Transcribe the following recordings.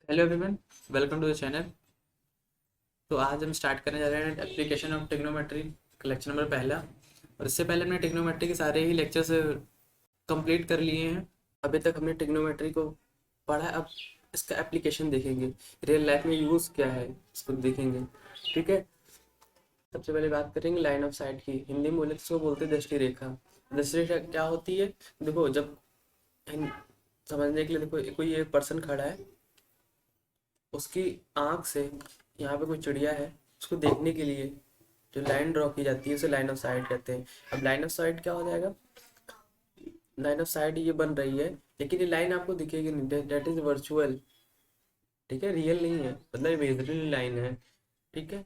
Hello everyone, welcome to the channel. तो आज हम स्टार्ट करने जा रहे हैं application of trigonometry lecture number पहला। और इससे पहले हमने ट्रिग्नोमेट्री के सारे ही लेक्चर्स कंप्लीट कर लिए हैं। अभी तक हमने ट्रिग्नोमेट्री को पढ़ा है, अब इसका एप्लीकेशन देखेंगे, रियल लाइफ में यूज़ क्या है इसको देखेंगे। ठीक है, सबसे पहले बात करेंगे लाइन ऑफ साइट की। हिंदी में बोले तो इसको बोलते हैं दृष्टि रेखा। दृष्टि रेखा क्या होती है? देखो, जब समझने के लिए देखो, कोई एक पर्सन खड़ा है, उसकी आँख से यहाँ पे कोई चिड़िया है, उसको देखने के लिए जो लाइन ड्रॉ की जाती है उसे लाइन ऑफ साइट कहते हैं। अब लाइन ऑफ साइट क्या हो जाएगा? लाइन ऑफ साइट ये बन रही है, लेकिन ये लाइन आपको दिखेगी नहीं, डेट इज वर्चुअल। ठीक है, रियल नहीं है, मतलब इमेजिनरी लाइन है। ठीक है,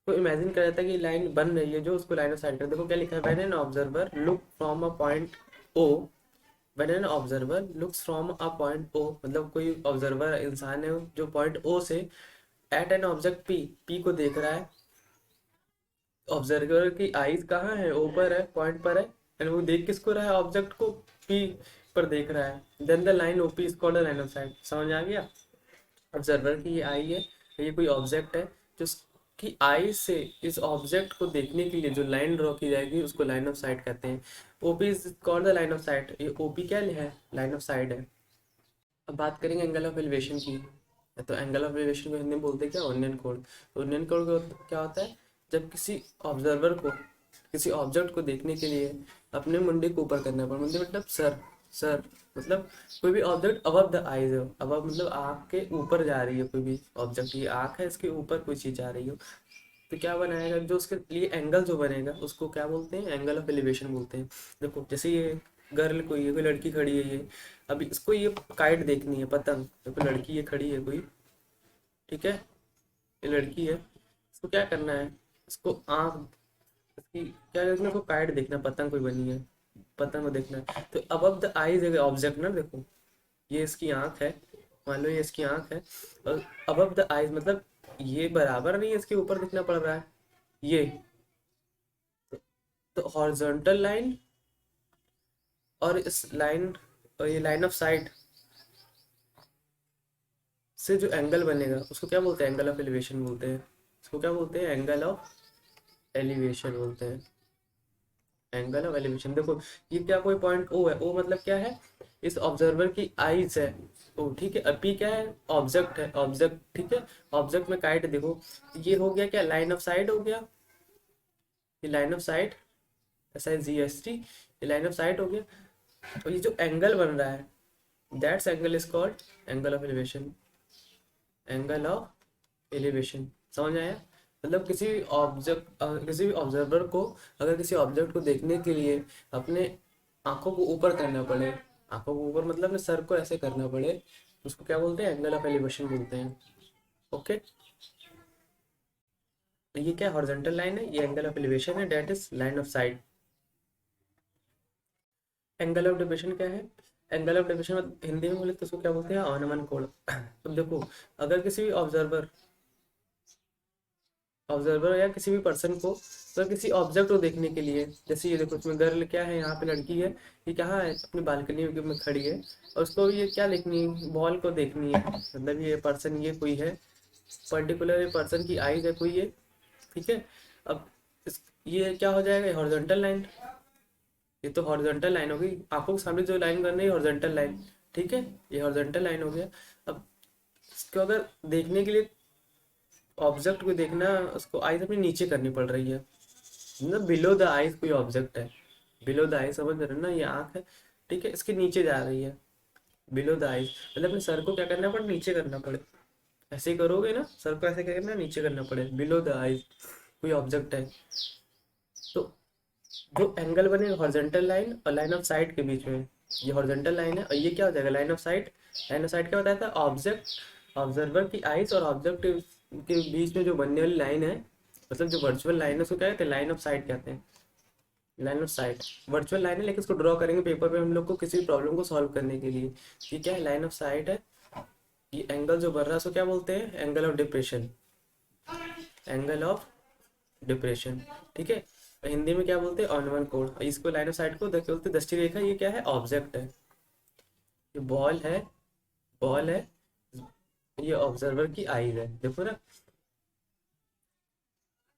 तो इमेजिन कर जाता है कि लाइन बन रही है जो उसको लाइन ऑफ साइट कर। देखो क्या लिखा है, when an observer look from a point O, when an observer looks from a point O, मतलब कोई ऑब्जर्वर इंसान है जो पॉइंट ओ से at an object P, P को देख रहा है। ऑब्जर्वर की आईज कहाँ है? ऊपर है, पॉइंट पर है, एंड वो देख किसको रहा है? ऑब्जेक्ट को, पी पर देख रहा है। Then the line OP is called line of sight. समझ आ गया? ऑब्जर्वर की ये आई है, ये कोई ऑब्जेक्ट है जो की आई से इस ऑब्जेक्ट को देखने के लिए जो लाइन ड्रॉ की जाएगी उसको लाइन ऑफ साइट कहते हैं। OP is called the line of site. ये ओपी क्या है? लाइन ऑफ साइट है। अब बात करेंगे एंगल ऑफ एलिवेशन की। तो एंगल ऑफ एलिवेशन को हिंदी में बोलते हैं क्या? ओनियन कोण। तो ओनियन कोण क्या होता है? जब किसी ऑब्जर्वर को किसी ऑब्जेक्ट को देखने के लिए अपने मुंडे को ऊपर करना पड़े, मुंडे मतलब सर, सर मतलब कोई भी ऑब्जेक्ट अबव द आईज हो, अबव मतलब आँख के ऊपर जा रही है कोई भी ऑब्जेक्ट, ये आँख है, इसके ऊपर कोई चीज़ जा रही हो, तो क्या बनाएगा? जो उसके लिए एंगल जो बनेगा उसको क्या बोलते हैं? एंगल ऑफ एलिवेशन बोलते हैं। देखो जैसे ये गर्ल, कोई है, कोई लड़की खड़ी है, ये अभी इसको ये काइट देखनी है, पतंग। देखो लड़की ये खड़ी है कोई, ठीक है, ये लड़की है, इसको क्या करना है? इसको आँख, इसकी क्या देखना है? इसको काइट देखना है, पतंग कोई बनी है, पतंग को देखना है। तो अबव द आईज है ऑब्जेक्ट ना, देखो ये इसकी आँख है, मान लो ये इसकी आँख है, और अबव द आईज मतलब ये बराबर नहीं है, इसके ऊपर दिखना पड़ रहा है ये। तो हॉरिजॉन्टल लाइन और इस लाइन और ये लाइन ऑफ साइट से जो एंगल बनेगा उसको क्या बोलते हैं? एंगल ऑफ एलिवेशन बोलते हैं। इसको क्या बोलते हैं? एंगल ऑफ एलिवेशन बोलते हैं। Angle of elevation. देखो ये क्या, कोई पॉइंट ओ है, ओ मतलब क्या है? इस ऑब्जर्वर की आईज है ओ, ठीक है। अब पी क्या है? ऑब्जेक्ट है, ऑब्जेक्ट, ठीक है। ऑब्जेक्ट में काइट देखो, ये हो गया क्या? लाइन ऑफ साइट हो गया, ये लाइन ऑफ साइट, SIGST, ये लाइन ऑफ साइट हो गया। और ये जो एंगल बन रहा है, that's angle is called angle of elevation. Angle of elevation, समझ आया? मतलब किसी भी ऑब्जर्वर को अगर किसी ऑब्जेक्ट को देखने के लिए अपने आंखों को ऊपर करना पड़े, आंखों को ऊपर मतलब अपने सर को ऐसे करना पड़े, उसको क्या बोलते हैं? एंगल ऑफ एलिवेशन बोलते हैं। ओके, तो ये क्या हॉरिजॉन्टल लाइन है, ये एंगल ऑफ एलिवेशन है, that is line of sight. Angle of depression क्या है? एंगल ऑफ डिप्रेशन हिंदी में बोले तो उसको क्या बोलते हैं? ऑनमन कोण। अब देखो, अगर किसी भी ऑब्जर्वर या किसी भी पर्सन को, अगर किसी ऑब्जेक्ट को देखने के लिए, जैसे ये देखो इसमें गर्ल क्या है, यहाँ पे लड़की है, ये कहाँ है? अपनी बालकनी में खड़ी है, और उसको ये क्या देखनी है? बॉल को देखनी है। मतलब ये पर्सन, ये कोई है पर्टिकुलर, ये पर्सन की आईज है कोई, ये ठीक है। अब ये क्या हो जाएगा? Horizontal line. ये तो हॉरिजॉन्टल लाइन होगी, आंखों के सामने जो लाइन बन रही है हॉरिजॉन्टल लाइन, ठीक है, ये हॉरिजॉन्टल लाइन हो गया। अब इसको अगर देखने के लिए, ऑब्जेक्ट को देखना, उसको आईज अपनी नीचे करनी पड़ रही है, मतलब बिलो द आईज कोई ऑब्जेक्ट है, बिलो द आईज, समझ रहे हो ना? ये आंख है, ठीक है, इसके नीचे जा रही है, बिलो द आईज मतलब अपने सर को क्या करना पड़े? नीचे करना पड़े। ऐसे ही करोगे ना, सर को ऐसे क्या करना? नीचे करना पड़े, बिलो द आईज कोई ऑब्जेक्ट है। तो जो एंगल बनेगा हॉरिजॉन्टल लाइन और लाइन ऑफ साइट के बीच में, ये हॉरिजॉन्टल लाइन है, और ये क्या हो जाएगा? Line of site. Line of site क्या बताया था? ऑब्जेक्ट, ऑब्जर्वर की आईज और ऑब्जेक्ट के बीच में जो बनने वाली लाइन है, मतलब जो वर्चुअल लाइन है, उसको क्या कहते हैं? लाइन ऑफ साइट कहते हैं। Line of site virtual line है, लेकिन इसको ड्रॉ करेंगे पेपर पे हम लोग को किसी प्रॉब्लम को सॉल्व करने के लिए। ये क्या है? लाइन ऑफ साइट है। ये एंगल जो बन रहा है उसको क्या बोलते हैं? Angle of depression. Angle of depression, ठीक है। हिंदी में क्या बोलते हैं? ऑनवन कोण। इसको लाइन ऑफ साइट को बोलते हैं दृष्टि रेखा। ये क्या है? ऑब्जेक्ट है, ये बॉल है, बॉल है, ये ऑब्जर्वर की आईज है, देखो ना।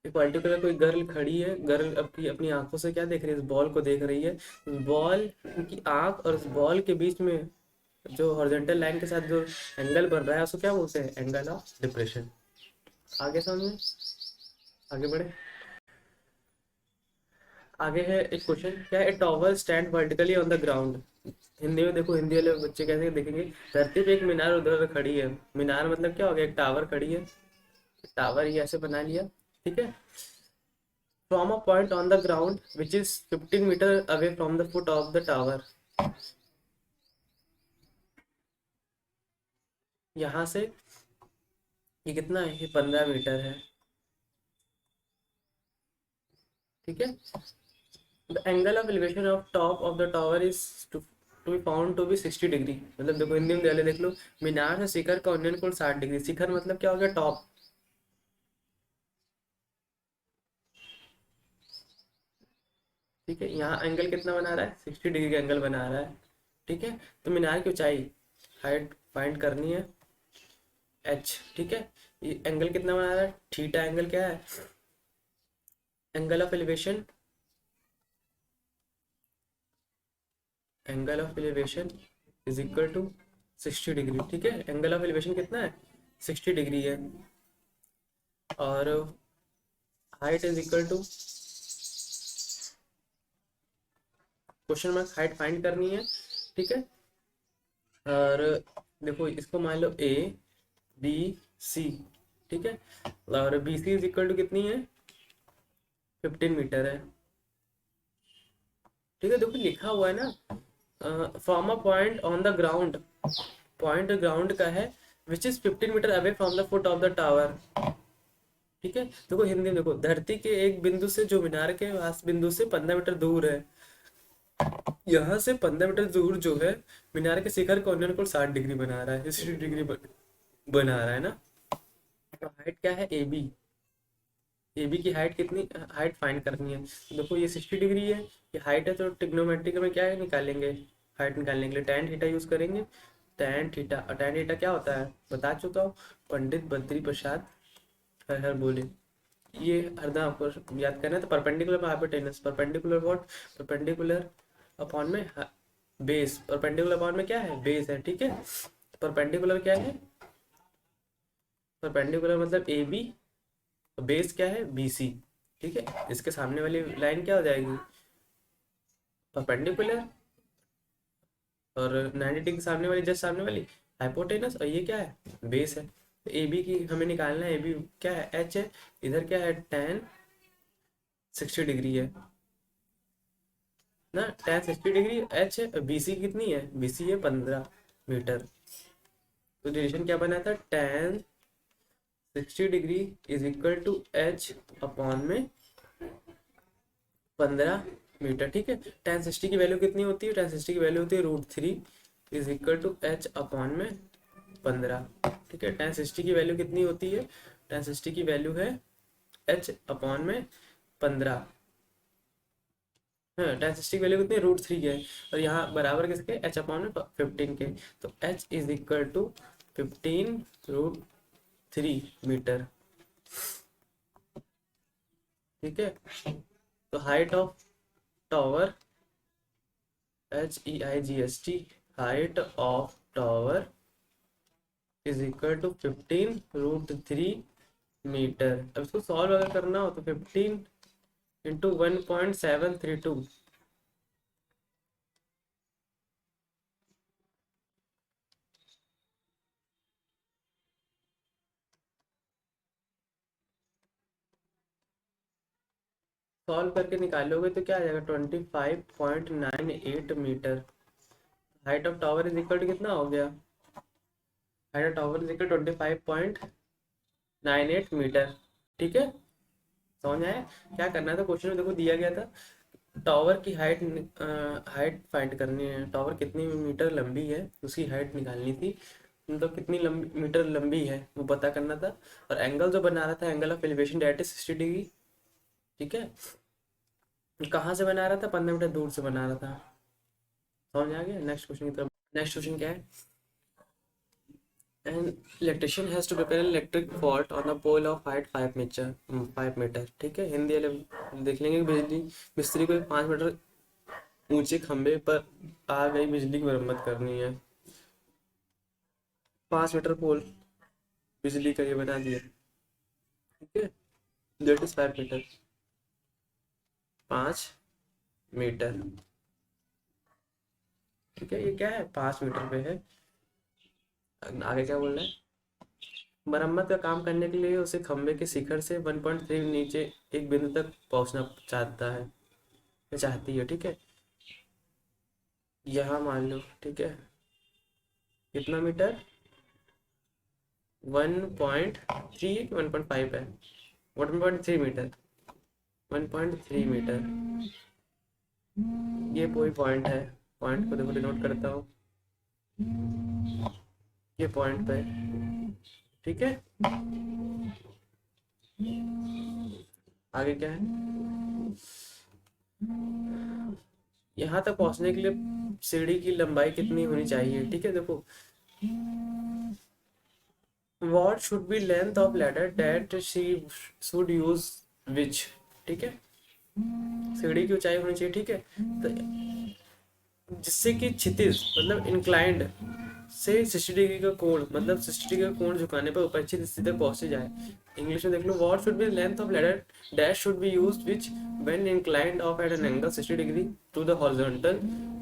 एक पर्टिकुलर कोई गर्ल खड़ी है, गर्ल अपनी अपनी आंखों से क्या देख रही है, इस बॉल को देख रही है। बॉल की आंख और उस बॉल के बीच में जो हॉरिजॉन्टल लाइन के साथ जो एंगल बन रहा है उसको क्या बोलते हैं, एंगल ऑफ डिप्रेशन। आगे समझ में, आगे बढ़े। आगे है एक क्वेश्चन, क्या है, tower stand vertically on the ground. Hindi में देखो, हिंदी वाले बच्चे कैसे देखेंगे। धरती पे एक मीनार उधर खड़ी है, मीनार मतलब क्या हो गया, एक टावर खड़ी है, टावर ये ऐसे बना लिया, ठीक है। From a point on the ground which is 15 metre away from the foot of the tower. यहाँ से ये कितना है, ये 15 मीटर है, ठीक है। The angle of elevation of top of the tower is to be found to be 60 degree. मतलब देखो हिंदी में पहले देख लो, मीनार से शिखर का उन्नयन कोण 60 डिग्री। शिखर मतलब क्या हो गया, टॉप, ठीक है। यहाँ एंगल कितना बना रहा है, 60 डिग्री का एंगल बना रहा है, ठीक है। तो मीनार की ऊंचाई, हाइट फाइंड करनी है, एच, ठीक है। ये एंगल कितना बना रहा है, थीटा एंगल क्या है, angle of elevation, angle of elevation is equal to 60 degree, ठीक है। एंगल ऑफ एलिवेशन कितना है, 60 डिग्री है। और height is equal to, question mark, height find करनी है, ठीक है। और देखो इसको मान लो ए बी सी, ठीक है। और B C is equal to कितनी है, 15 मीटर है, ठीक है। देखो लिखा हुआ है ना, from a point on the ground, point ground का है, which is 15 metre away from the foot of the tower, ठीक है। देखो हिंदी में देखो, धरती के एक बिंदु से जो मीनार के पास बिंदु से 15 मीटर दूर है, यहाँ से 15 मीटर दूर जो है, मीनार के शिखर का उन्नयन कोण 60 डिग्री बना रहा है, 60 डिग्री बना रहा है ना। तो हाइट क्या है, ए बी, ए बी की हाइट कितनी, हाइट फाइंड करनी है। तो देखो ये 60 डिग्री है, ये हाइट है, तो ट्रिग्नोमेट्रिक में क्या है, निकालेंगे, हाइट निकालने के लिए टैन थीटा यूज करेंगे। टैन थीटा, और टैन थीटा क्या होता है बता चुका हूँ, पंडित बद्री प्रसाद हर हर बोले। ये हरदम आपको याद करना है। तो perpendicular hypotenuse, perpendicular what, perpendicular upon में बेस, परपेंडिकुलर अपॉन में क्या है, बेस है, ठीक है। परपेंडिकुलर क्या है, परपेंडिकुलर मतलब ए बी, बेस क्या है, बी सी, ठीक है। इसके सामने वाली लाइन क्या हो जाएगी, परपेंडिकुलर, और 90 डिग्री के सामने वाली, जस्ट सामने वाली हाइपोटेनस, और ये क्या है, बेस है। तो ए बी की हमें निकालना है, ए बी क्या है, एच है, इधर क्या है, टेन 60 डिग्री है ना, टेन 60 डिग्री एच है, बी सी कितनी है, बी सी है 15 मीटर। तो डिरेक्शन क्या बना था, tan 60 degree is equal to H upon में 15 मीटर, ठीक है। टेन 60 की वैल्यू कितनी होती है, टेन 60 की वैल्यू होती है √3 is equal to H upon में 15, ठीक है। टेन 60 की वैल्यू कितनी होती है, टेन 60 की वैल्यू है एच अपॉन में 15, हाँ। टेन 60 की वैल्यू कितनी है, √3 के है, और यहाँ बराबर किसके, एच अपॉन में 15 के। तो H is equal to 15√3 metre, ठीक है। तो height of tower, HEIGST, height of tower is equal to 15√3 metre. अब इसको सॉल्व अगर करना हो तो 15 × 1.732, सॉल्व करके निकालोगे तो क्या आ जाएगा, 25.98 metre. Height of tower is equal to कितना हो गया, height of tower is equal 25.98 metre, ठीक है। समझ में आया, क्या करना था, क्वेश्चन में देखो दिया गया था, टावर की हाइट, हाइट फाइंड करनी है, टावर कितनी मीटर लंबी है उसकी हाइट निकालनी थी, मतलब कितनी लंबी मीटर लंबी है वो पता करना था। और एंगल जो बना रहा था, angle of elevation that is 60 degree, ठीक है। कहाँ से बना रहा था, 15 मीटर दूर से बना रहा था। समझ आ गया। नेक्स्ट क्वेश्चन की तरफ, नेक्स्ट क्वेश्चन क्या है, An electrician has to repair an electric fault on a pole of height 5 metre, ठीक है। हिंदी वाले देख लेंगे। बिजली मिस्त्री को 5 मीटर ऊंचे खंबे पर आ गई बिजली की मरम्मत करनी है। 5 मीटर पोल बिजली का ये बना दिया, ठीक है। दैट इज 5 मीटर, 5 मीटर, ठीक है। ये क्या है, 5 मीटर पे है। आगे क्या बोल रहा है, मरम्मत का काम करने के लिए उसे खंबे के शिखर से 1.3 नीचे एक बिंदु तक पहुंचना चाहता है या चाहती है, ठीक है। यहाँ मान लो, ठीक है, कितना मीटर, 1.3 है कि 1.5 है, 1.3 मीटर, 1.3 मीटर। ये कोई पॉइंट है, पॉइंट को देखो डिनोट करता हूँ, ये पॉइंट पे, ठीक है। आगे क्या है, यहाँ तक पहुंचने के लिए सीढ़ी की लंबाई कितनी होनी चाहिए, ठीक है। देखो, what should be length of ladder that she should use which, ठीक है। सीढ़ी की ऊंचाई होनी चाहिए, ठीक है। तो जिससे कि क्षितिज मतलब इंक्लाइंड से 60 डिग्री का कोण, मतलब 60 डिग्री का कोण झुकाने पर उपेक्षित स्थिति तक पहुंचे जाए। इंग्लिश में देख लो, what should be length of ladder dash should be used which when inclined of at an angle 60 degree to the horizontal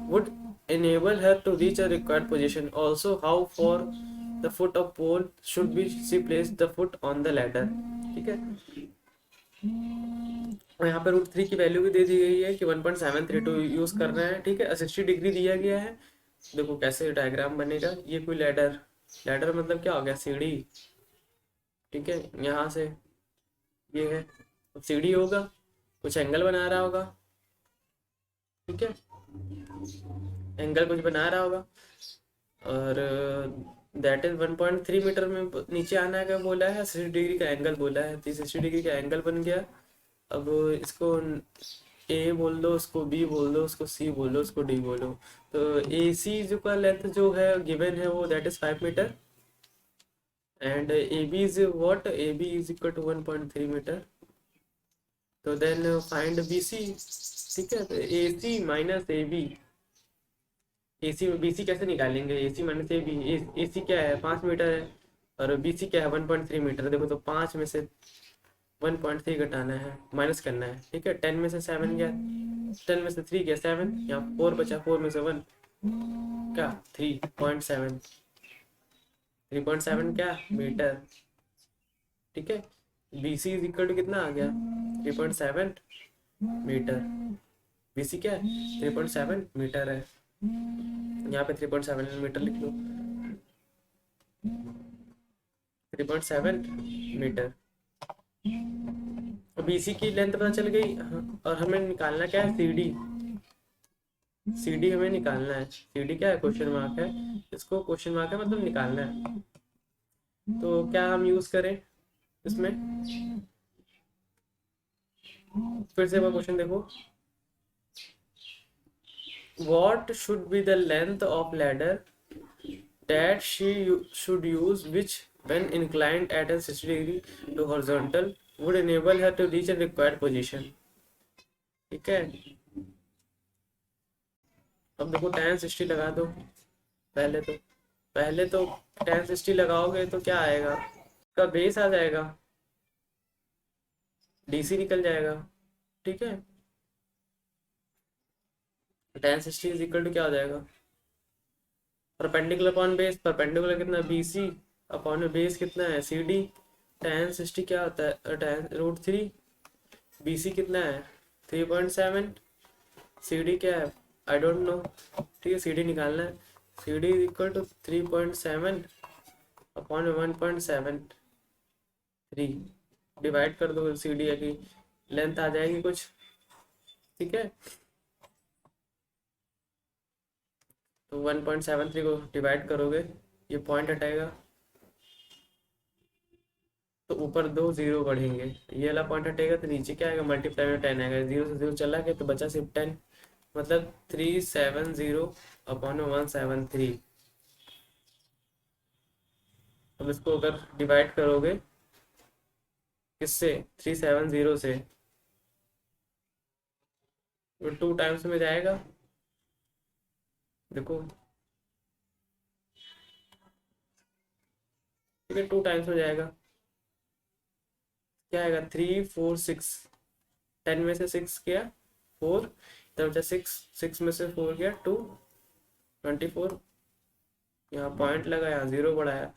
would enable her to reach a required position. Also, how for the foot of pole should be she place the foot on the ladder, ठीक है। और यहाँ पे √3 की value भी दे दी गई है कि 1.732 यूज करना है, ठीक है। 60 डिग्री दिया गया है। देखो कैसे डायग्राम बनेगा, ये कोई लैडर, लैडर मतलब क्या हो गया, सीढ़ी, ठीक है। यहाँ से ये है सीढ़ी होगा, कुछ एंगल बना रहा होगा, ठीक है, एंगल कुछ बना रहा होगा। और दैट इज 1.3 मीटर में नीचे आना का बोला है, 60 डिग्री का एंगल बोला है, तो 60 डिग्री का एंगल बन गया। अब इसको ए बोल दो, उसको बी बोल दो, उसको सी बोल दो, उसको डी बोलो। तो ए सी जो का लेंथ जो है गिवन है वो that is 5 metre, and A B is what, A B is equal to 1.3 metre. तो देन फाइंड बी सी, ठीक है। तो A C minus A B, A C B C कैसे निकालेंगे, ए C minus A B, A सी क्या है 5 metre है, और बी सी क्या है 1.3 मीटर। देखो तो 5 में से 1.3 घटाना है, माइनस करना है, ठीक है। 10 में से 7 गया, 10 में से 3 गया 7, यहाँ 4 बचा, 4 में से 1 क्या 3.7, 3.7 क्या मीटर, ठीक है। B C is equal to कितना आ गया 3.7 मीटर, बी सी क्या है 3.7 मीटर है। यहाँ पे 3.7 मीटर लिख लो, 3.7 मीटर। बीसी की लेंथ पता चल गई, हाँ, और हमें निकालना क्या है, सीडी, सीडी हमें निकालना है। सीडी क्या है, क्वेश्चन मार्क है, इसको क्वेश्चन मार्क है मतलब निकालना है। तो क्या हम यूज करें इसमें, फिर से वो क्वेश्चन देखो, what should be the length of ladder that she should use which when inclined at a 60 degree to horizontal would enable her to reach a required position, ठीक है। अब देखो tan 60 लगा दो, पहले तो tan 60 लगाओगे तो क्या आएगा, का बेस आ जाएगा, डीसी निकल जाएगा, ठीक है। tan 60 इज इक्वल टू क्या हो जाएगा, परपेंडिकुलर अपॉन बेस, परपेंडिकुलर कितना बीसी अपॉन बेस कितना है सीडी, tan 60 क्या होता है tan √3, बीसी कितना है 3.7, सीडी क्या है आई डोंट नो, ठीक है। सीडी निकालना है, CD is equal to 3.7 upon 1.73, divide कर दो सीडी की लेंथ आ जाएगी कुछ, ठीक है। तो 1.73 को डिवाइड करोगे, ये पॉइंट हटाएगा तो ऊपर 2 जीरो बढ़ेंगे, ये वाला पॉइंट हटेगा तो नीचे क्या आएगा, मल्टीप्लाई में 10 आएगा, 0 से 0 चला गया तो बचा सिर्फ 10, मतलब 370 अपॉन 173, अब इसको अगर डिवाइड करोगे किससे, 370 से, तो 2 टाइम्स में जाएगा। देखो ठीक है, 2 टाइम्स में जाएगा, क्या आएगा, 3 4 6, 10 में से 6 गया 4, इधर बचा 6, 6 में से 4 गया 2, 24, यहाँ पॉइंट लगा, यहाँ 0 बढ़ाया,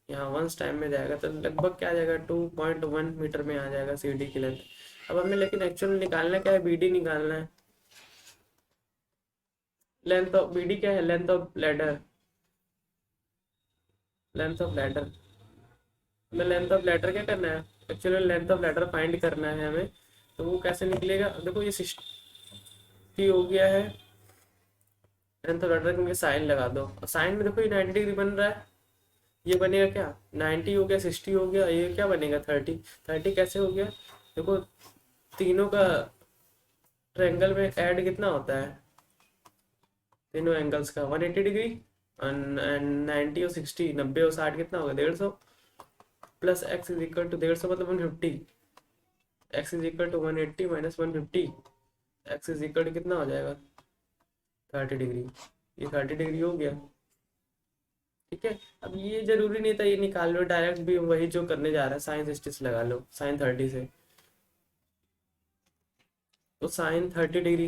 यहाँ वंस टाइम में जाएगा, तो लगभग क्या आ जाएगा, 2.1 मीटर में आ जाएगा सीडी की लेंथ। अब हमें लेकिन एक्चुअल में निकालना क्या है, बीडी निकालना है। लेंथ ऑफ बीडी क्या है, length of ladder, length of ladder. हमें लेंथ ऑफ लैडर क्या करना है, actually length of ladder find करना है हमें। तो वो कैसे निकलेगा, देखो ये 60 हो गया है, लेंथ ऑफ लैडर में साइन लगा दो, और साइन में देखो ये 90 डिग्री बन रहा है, ये बनेगा क्या, 90 हो गया, 60 हो गया, ये क्या बनेगा 30। 30 कैसे हो गया, देखो तीनों का ट्रायंगल में ऐड कितना होता है, तीनों एंगल्स का 180 डिग्री, एंड 90 और 60, 90 और 60 कितना होगा, 150, plus X is equal to 150 मतलब 150, X is equal to 180 minus 150, X is equal to कितना हो जाएगा 30 डिग्री, ये 30 डिग्री हो गया। ठीक है, अब ये जरूरी नहीं था ये निकाल लो डायरेक्ट, भी वही जो करने जा रहा है, साइन 60 से लगा लो, साइन 30 से, तो साइन 30 डिग्री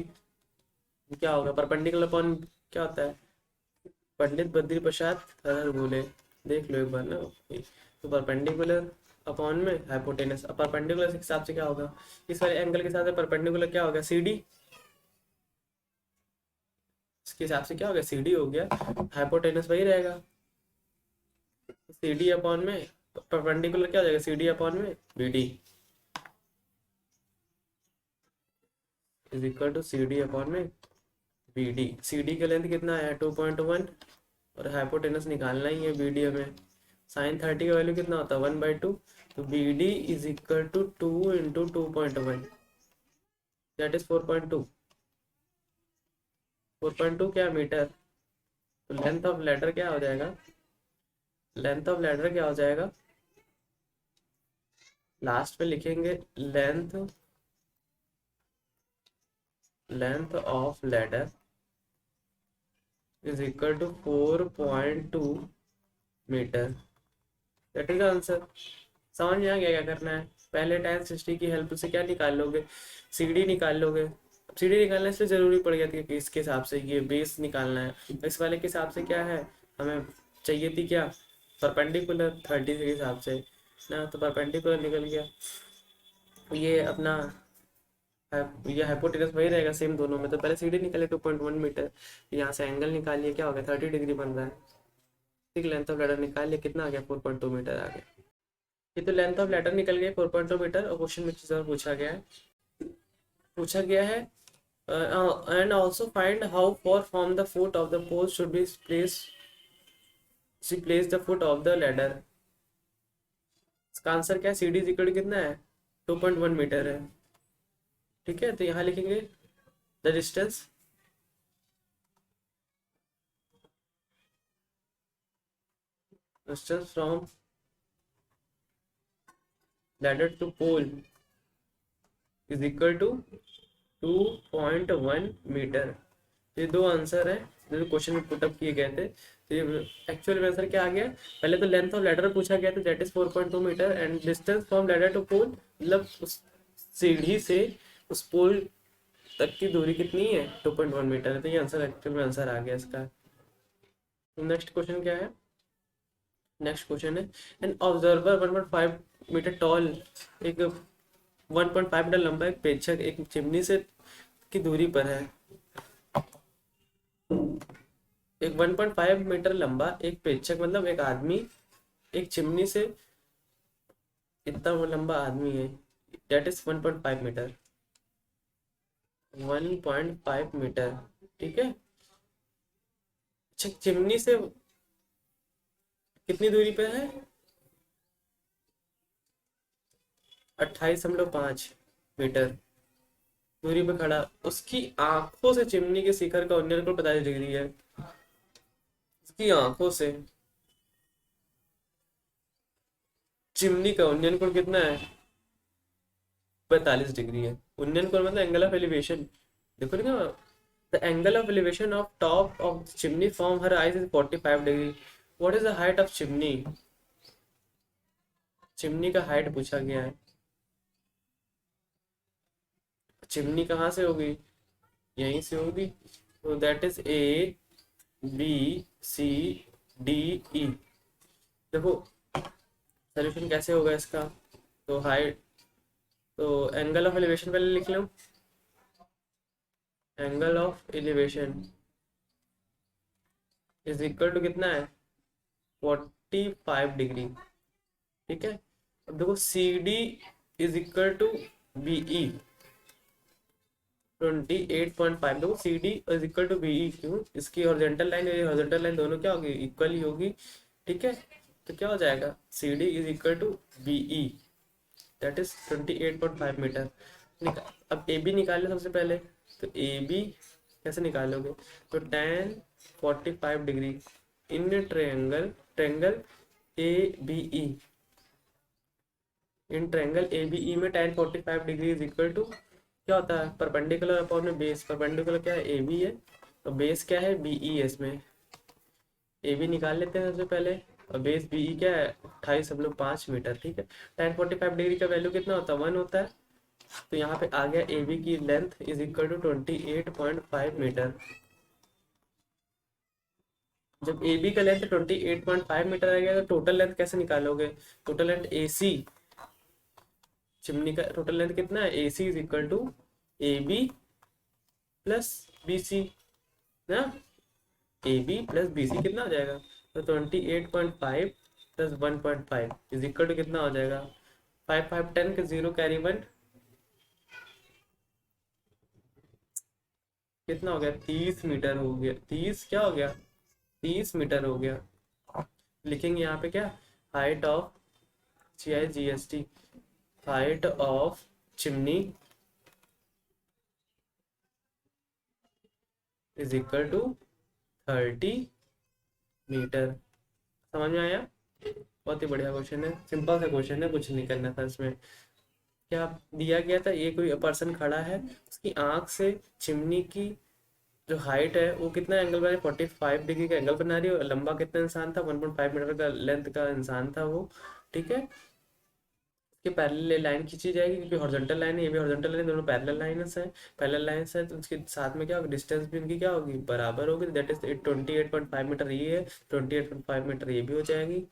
क्या होगा, परपेंडिकुलर अपॉन क्या होता है, पंडित बद्री प्रसाद सरल बोले, देख लो एक बार ना। तो परपेंडिकुलर अपॉन में हाइपोटेनस, अब परपेंडिकुलर के हिसाब से क्या होगा, इस वाले एंगल के साथ परपेंडिकुलर क्या होगा, सी डी, इसके हिसाब से क्या हो गया, सी डी हो गया, हाइपोटेनस वही रहेगा, सी डी अपॉन में परपेंडिकुलर क्या हो जाएगा, सी डी अपॉन में B D is equal to C D upon में बी डी। सी डी का लेंथ कितना है 2.1, और हाइपोटेनस निकालना ही है बी डी हमें, साइन 30 का वैल्यू कितना होता है 1/2, तो B D is equal to 2 into 2.1, that is 4.2, 4.2 क्या मीटर, तो लेंथ ऑफ लेटर क्या हो जाएगा, लेंथ ऑफ लेटर क्या हो जाएगा, लास्ट में लिखेंगे length, length of ladder is equal to 4.2 metre, that is answer. समझ में आ गया क्या करना है, पहले tan 60 की हेल्प से क्या निकाल लोगे, सी डी निकाल लोगे। सी डी निकालने से जरूरी पड़ गया था कि इसके हिसाब से ये बेस निकालना है, इस वाले के हिसाब से क्या है, हमें चाहिए थी क्या, परपेंडिकुलर 30 के हिसाब से ना, तो परपेंडिकुलर निकल गया, ये अपना ये हाइपोटेनस वही रहेगा सेम दोनों में, तो पहले सी डी निकाले 2.1 मीटर, यहाँ से एंगल निकालिए क्या हो गया 30 डिग्री बन रहा है, ठीक, लेंथ ऑफ लेटर निकालिए कितना आ गया 4.2 मीटर आ गया। ये तो लेंथ ऑफ लेटर निकल गया 4.2 मीटर, और क्वेश्चन में चीज और पूछा गया है and also find how far from the foot of the pole should be place the foot of the ladder. इसका आंसर क्या है, सी डी इक्वल कितना है 2.1 मीटर है, ठीक है, तो यहाँ लिखेंगे the distance from ladder to pole is equal to 2.1 metre. ये दो आंसर है जो क्वेश्चन में पुटअप किए गए थे, तो ये एक्चुअल में आंसर क्या आ गया, पहले तो लेंथ ऑफ लैडर पूछा गया था that is 4.2 metre, and distance from ladder to pole मतलब उस सीढ़ी से उस पोल तक की दूरी कितनी है 2.1 मीटर है, तो ये आंसर एक्चुअल में आंसर आ गया इसका। नेक्स्ट क्वेश्चन क्या है, नेक्स्ट क्वेश्चन है एन ऑब्जर्वर 1.5 मीटर टॉल, एक 1.5 मीटर लंबा एक प्रेक्षक एक चिमनी से की दूरी पर है, एक 1.5 मीटर लंबा एक प्रेक्षक मतलब एक आदमी एक चिमनी से, इतना वो लंबा आदमी है, डेट इज 1.5 मीटर, 1.5 मीटर, ठीक है, चिमनी से कितनी दूरी पे है 28.5 मीटर दूरी पे खड़ा, उसकी आंखों से चिमनी के शिखर का उन्नयन को 45 डिग्री है, उसकी आंखों से, चिमनी का उन्नयन कोण कितना है? 45 डिग्री है। उन्नयन कोण मतलब एंगल ऑफ एलिवेशन। देखो ना, the angle of elevation of top of chimney from her eyes is 45 degree. What is the height of chimney? Chimney का हाइट पूछा गया है। चिमनी कहाँ से होगी? यहीं से होगी। तो that is A B C D E. देखो सोल्यूशन कैसे होगा इसका? तो हाइट, तो एंगल ऑफ एलिवेशन पहले लिख लो। Angle of elevation is equal to कितना है? 45 डिग्री। ठीक है। अब देखो C D is equal to B 28.5। देखो C D is equal to B, क्यों? इसकी हॉरिजॉन्टल लाइन और हॉरिजॉन्टल लाइन दोनों क्या होगी? इक्वल ही होगी। ठीक है। तो क्या हो जाएगा? C D is equal to B E, that is 28.5 metre. अब ए बी निकालो सबसे पहले। तो ए बी कैसे निकालोगे? तो tan 45 degree in triangle, triangle A B E, in triangle A B E में tan 45 degree is equal to क्या होता है? परपेंडिकुलर अपॉन में बेस। परपेंडिकुलर क्या है? ए बी है, तो बेस क्या है? बी ई है। इसमें ए बी निकाल लेते हैं सबसे पहले। और बेस बी ई क्या है? 28.5 मीटर। ठीक है। tan 45 डिग्री का वैल्यू कितना होता है? 1 होता है। तो यहाँ पे आ गया ए बी की length is equal to 28.5 metre. जब ए बी का लेंथ 28.5 मीटर आ गया, तो टोटल लेंथ कैसे निकालोगे? Total length A C, chimney का टोटल लेंथ कितना है? A C is equal to A B plus B C ना। A B plus B C कितना हो जाएगा? तो 28.5 प्लस 1.5 इज इक्वल टू कितना हो जाएगा? 5 5 10 के 0 कैरी 1, कितना हो गया? 30 मीटर हो गया। 30 क्या हो गया? 30 मीटर हो गया। लिखेंगे यहाँ पे क्या? Height of GIGST, height of chimney is equal to 30 metre. समझ में आया? बहुत ही बढ़िया क्वेश्चन है, सिंपल सा क्वेश्चन है, कुछ नहीं करना था इसमें। क्या दिया गया था? ये कोई पर्सन खड़ा है, उसकी आंख से चिमनी की जो हाइट है वो कितना एंगल बना रही है? 45 डिग्री का एंगल बना रही है। और लंबा कितना इंसान था? 1.5 मीटर का लेंथ का इंसान था वो। ठीक है। कि पैरेलल लाइन खींची जाएगी, क्योंकि हॉरिजॉन्टल लाइन है, ये भी हॉरिजॉन्टल लाइन, दोनों पैरेलल लाइन्स हैं। पैरेलल लाइन्स है तो उसके साथ में क्या होगा? डिस्टेंस भी इनकी क्या होगी? बराबर होगी। दैट इज 28.5 मीटर ये है, 28.5 मीटर ये भी हो जाएगी।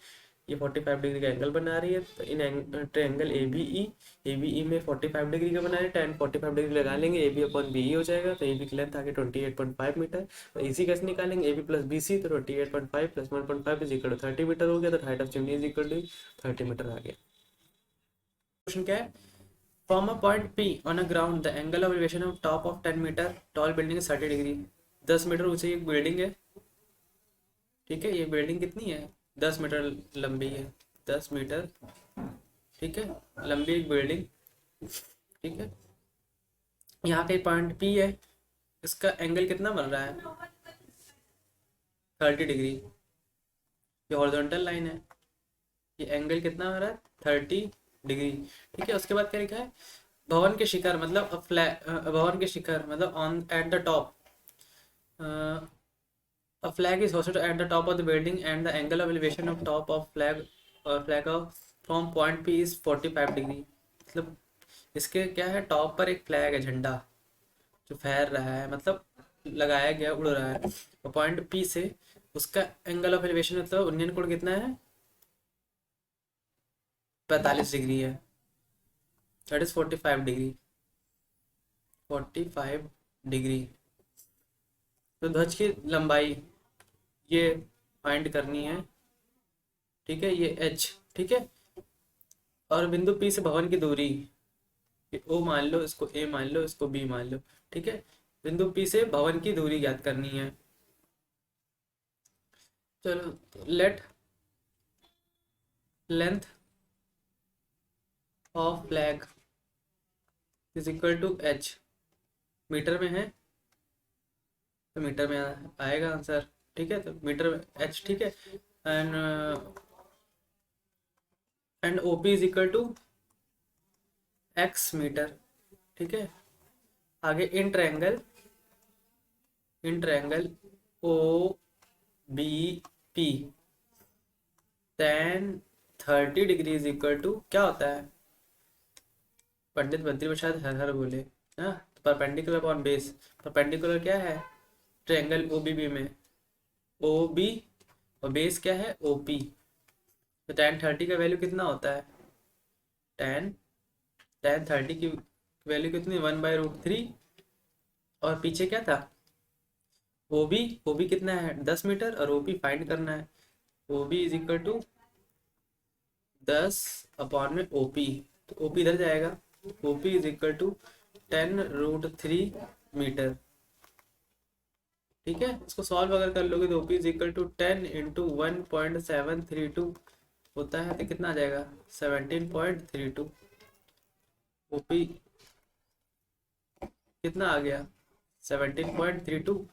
ये 45 डिग्री का एंगल बना रही है। तो in triangle A B E में 45 डिग्री का बना रही है। tan 45 डिग्री लगा लेंगे, A B upon B E हो जाएगा। तो ए बी की लेंथ आगे 28.5 मीटर। तो इसी कैसे निकालेंगे? A B plus B C, तो 28.5 plus 1.5 is equal to 30 metre हो गया। तो height of chimney is equal to 30 metre आ गया। क्वेश्चन क्या है? From a point P on a ground the angle of elevation of top of 10 metre tall building 30 degree. 10 metre ऊंची एक building है। ठीक है। ये बिल्डिंग कितनी है? 10 मीटर लंबी है। 10 मीटर, ठीक है, लंबी एक बिल्डिंग। ठीक है। यहाँ पे पॉइंट पी है, इसका एंगल कितना बन रहा है? 30 डिग्री। ये हॉरिजॉन्टल लाइन है, ये एंगल कितना हो रहा है? 30 डिग्री। ठीक है। उसके बाद क्या लिखा है? भवन के शिखर मतलब भवन के शिखर मतलब on at the top a flag is hoisted at the top of the building and the angle of elevation of top of flag of from point P is 45 degree. मतलब इसके क्या है? टॉप पर एक फ्लैग है, झंडा जो फहर रहा है, मतलब लगाया गया, उड़ रहा है। और पॉइंट पी से उसका एंगल ऑफ एलिवेशन मतलब उन्नयन कोण कितना है? 45 डिग्री है। That is 45 degree. 45 डिग्री। तो ध्वज की लंबाई ये फाइंड करनी है। ठीक है। ये h, ठीक है। और बिंदु P से भवन की दूरी, ये O मान लो, इसको A मान लो, इसको B मान लो। ठीक है। बिंदु P से भवन की दूरी ज्ञात करनी है। चलो, let length of flag is equal to h। Metre में है तो मीटर में आएगा आंसर। ठीक है। तो मीटर में h, ठीक है। And and OP is equal to X metre. ठीक है, आगे in triangle O B P tan 30 degree is equal to क्या होता है, पंडित बद्री प्रसाद हर हर बोले। हाँ, परपेंडिकुलर अपॉन बेस। परपेंडिकुलर क्या है, ट्रायंगल ओ बी बी में ओ बी, और बेस क्या है ओ पी। तो टेन 30 का वैल्यू कितना होता है, टेन टेन 30 की वैल्यू कितनी, 1/√3। और पीछे क्या था, ओ बी कितना है 10 मीटर, और ओ पी फाइंड करना है। O B is equal to 10/में तो ओ पी इधर जाएगा। O P is equal to 10√3 metre. ठीक है, इसको सॉल्व अगर कर लोगे तो O P is equal to 10 × 1.732 होता है, तो कितना आ जाएगा 17.32। ओ पी कितना आ गया 17.32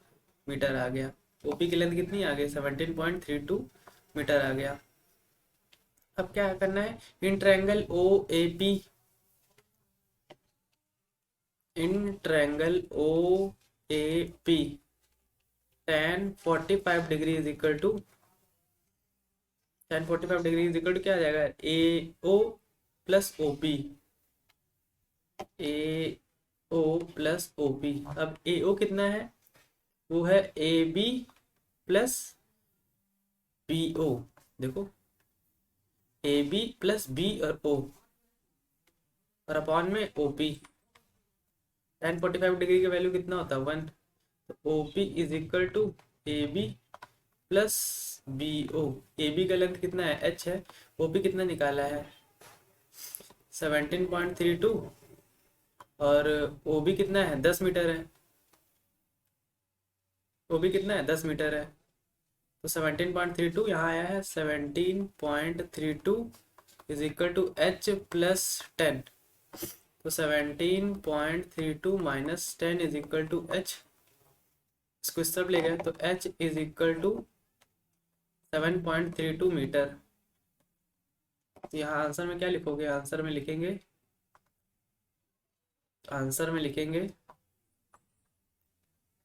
मीटर आ गया। ओपी की लेंथ कितनी आ गई 17.32 मीटर आ गया। अब क्या करना है, in triangle O A P, in triangle O A P tan 45 degree is equal to, tan 45 degree is equal to क्या आ जाएगा, A O plus O P, A O plus O P. अब ए ओ कितना है, वो है A B plus B O. देखो, A B plus B और ओ, और अपॉन में ओ पी। टेन 45 डिग्री का वैल्यू कितना होता है 1। तो O P is equal to A B plus B O. A B का लेंथ कितना है एच है, ओ पी कितना निकाला है 17.32, और ओ बी कितना है 10 मीटर है। ओ बी कितना है 10 मीटर है, तो 17.32 यहाँ आया है 17.32 is equal to H plus 10। तो 17.32 minus 10 is equal to H, इसको इस तरफ ले गए तो H is equal to 7.32 metre. यहाँ आंसर में क्या लिखोगे, आंसर में लिखेंगे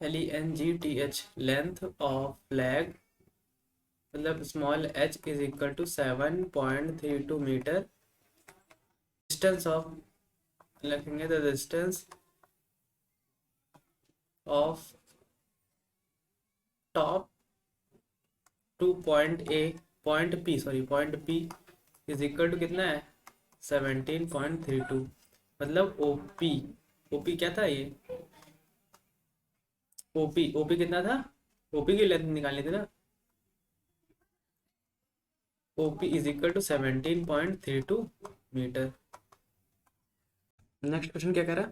LENGTH, लेंथ ऑफ फ्लैग, मतलब small h is equal to 7.32 metre. Distance of, लिखेंगे the distance of top to point P is equal to कितना है 17.32। मतलब ओपी क्या था ये, ओपी कितना था, ओपी की लेंथ निकालनी थी ना। OP is equal to 17.32 metre. Next question क्या कह रहा है,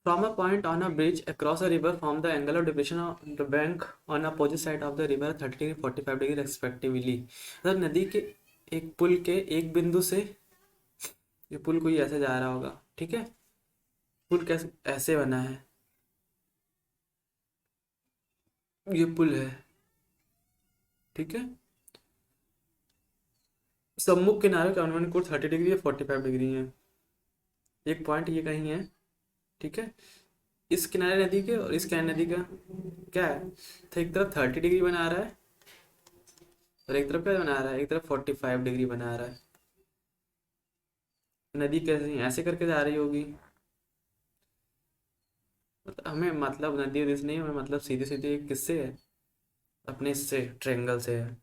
from a point on a bridge across a river form the angle of depression of the bank on opposite side of the river 30 degree 45 degree respectively. मतलब नदी के एक पुल के एक बिंदु से, ये पुल कोई ऐसे जा रहा होगा, ठीक है, पुल कैसे ऐसे बना है, ये पुल है, ठीक है, सम्मुख किनारे का अनुमान कोण 30 डिग्री या 45 डिग्री है। एक पॉइंट ये कहीं है, ठीक है, इस किनारे नदी के और इस किनारे नदी का क्या है, तो एक तरफ 30 डिग्री बना रहा है और एक तरफ क्या बना रहा है, एक तरफ 45 डिग्री बना रहा है। नदी कैसे ऐसे करके जा रही होगी, हमें मतलब नदी उदी से नहीं, हमें मतलब सीधे सीधे किससे है, अपने इससे ट्रेंगल से है।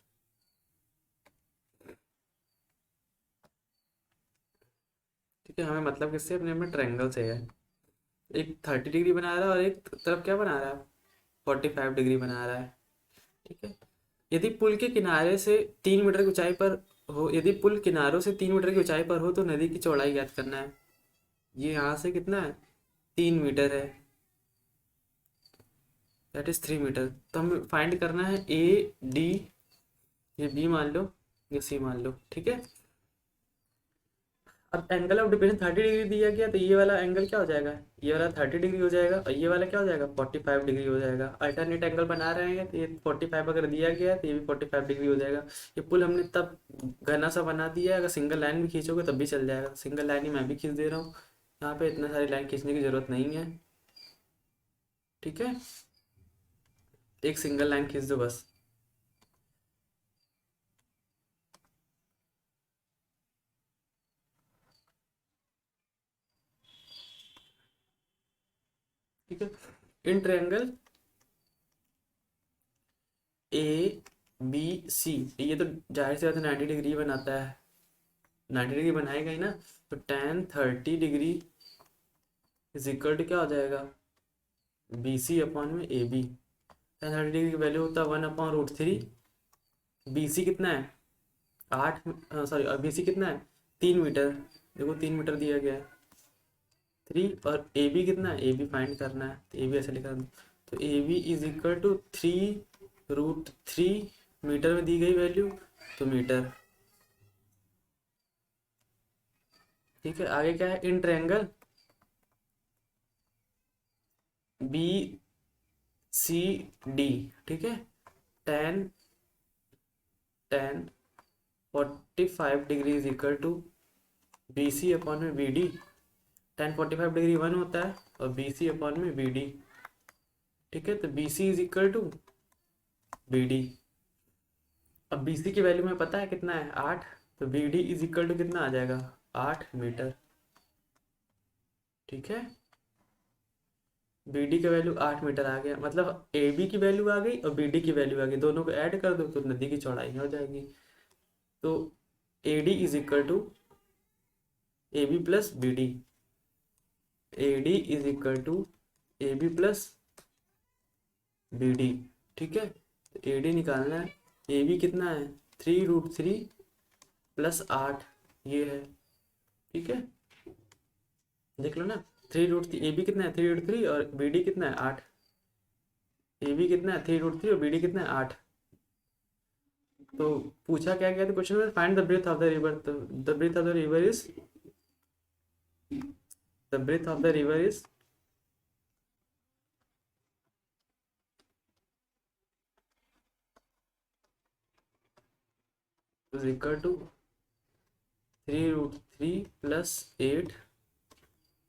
ठीक है, हमें मतलब किससे, अपने अपने ट्रायंगल से है। एक 30 डिग्री बना रहा है और एक तरफ क्या बना रहा है 45 डिग्री बना रहा है। ठीक है, यदि पुल के किनारे से 3 मीटर की ऊंचाई पर हो, यदि पुल किनारों से 3 मीटर की ऊंचाई पर हो तो नदी की चौड़ाई ज्ञात करना है। ये यहाँ से कितना है 3 मीटर है, दैट इज 3 मीटर। तो हमें फाइंड करना है ए डी, ये बी मान लो, ये सी मान लो, ठीक है। अब एंगल ऑफ डिप्रेशन 30 डिग्री दिया गया, तो ये वाला एंगल क्या हो जाएगा, ये वाला 30 डिग्री हो जाएगा, और ये वाला क्या हो जाएगा 45 डिग्री हो जाएगा। अल्टरनेट एंगल बना रहे हैं तो ये 45 अगर दिया गया है तो ये भी 45 डिग्री हो जाएगा। ये पुल हमने तब घना सा बना दिया है, अगर सिंगल लाइन भी खींचोगे तब भी चल जाएगा। सिंगल लाइन ही मैं भी खींच दे रहा हूँ, यहाँ पे इतना सारी लाइन खींचने की जरूरत नहीं है। ठीक है, एक सिंगल लाइन खींच दो बस। ठीक है, इन ट्रायंगल ए बी सी, ये तो जाहिर सी बात है 90 डिग्री बनाता है, 90 डिग्री बनाएगा ही ना। तो tan 30 degree is equal to क्या हो जाएगा, बी सी अपॉन में ए बी। tan 30 डिग्री की वैल्यू होता है 1/√3। बी सी कितना है 8, सॉरी बी सी कितना है 3 मीटर, देखो 3 मीटर दिया गया है 3, और ए बी कितना है, ए बी फाइंड करना है, तो ए बी ऐसे लिखा, तो A B is equal to 3√3, metre में दी गई वैल्यू तो मीटर। ठीक है, आगे क्या है, in triangle B C D. ठीक है, tan tan 45 degree is equal to B C upon में बी डी। tan 45 डिग्री 1 होता है और बी सी अपॉन में बी डी। ठीक है, तो B C is equal to B D. अब बी सी की वैल्यू में पता है कितना है 8, तो B D is equal to कितना आ जाएगा 8 मीटर। ठीक है, बी डी का वैल्यू 8 मीटर आ गया, मतलब ए बी की वैल्यू आ गई और बी डी की वैल्यू आ गई, दोनों को ऐड कर दो तो नदी की चौड़ाई हो जाएगी। तो A D is equal to A B plus B D, A D is equal to A B plus B D. ठीक है, ए डी निकालना है, ए बी कितना है 3√3 प्लस 8, ये है। ठीक है, देख लो ना, 3√3, ए बी कितना है 3√3 और बी डी कितना है 8, ए बी कितना है 3√3 और बी डी कितना है 8। तो पूछा क्या गया था क्वेश्चन में, find the breadth of the river, the breadth of the river is, the breadth of the river is equal to 3√3 plus 8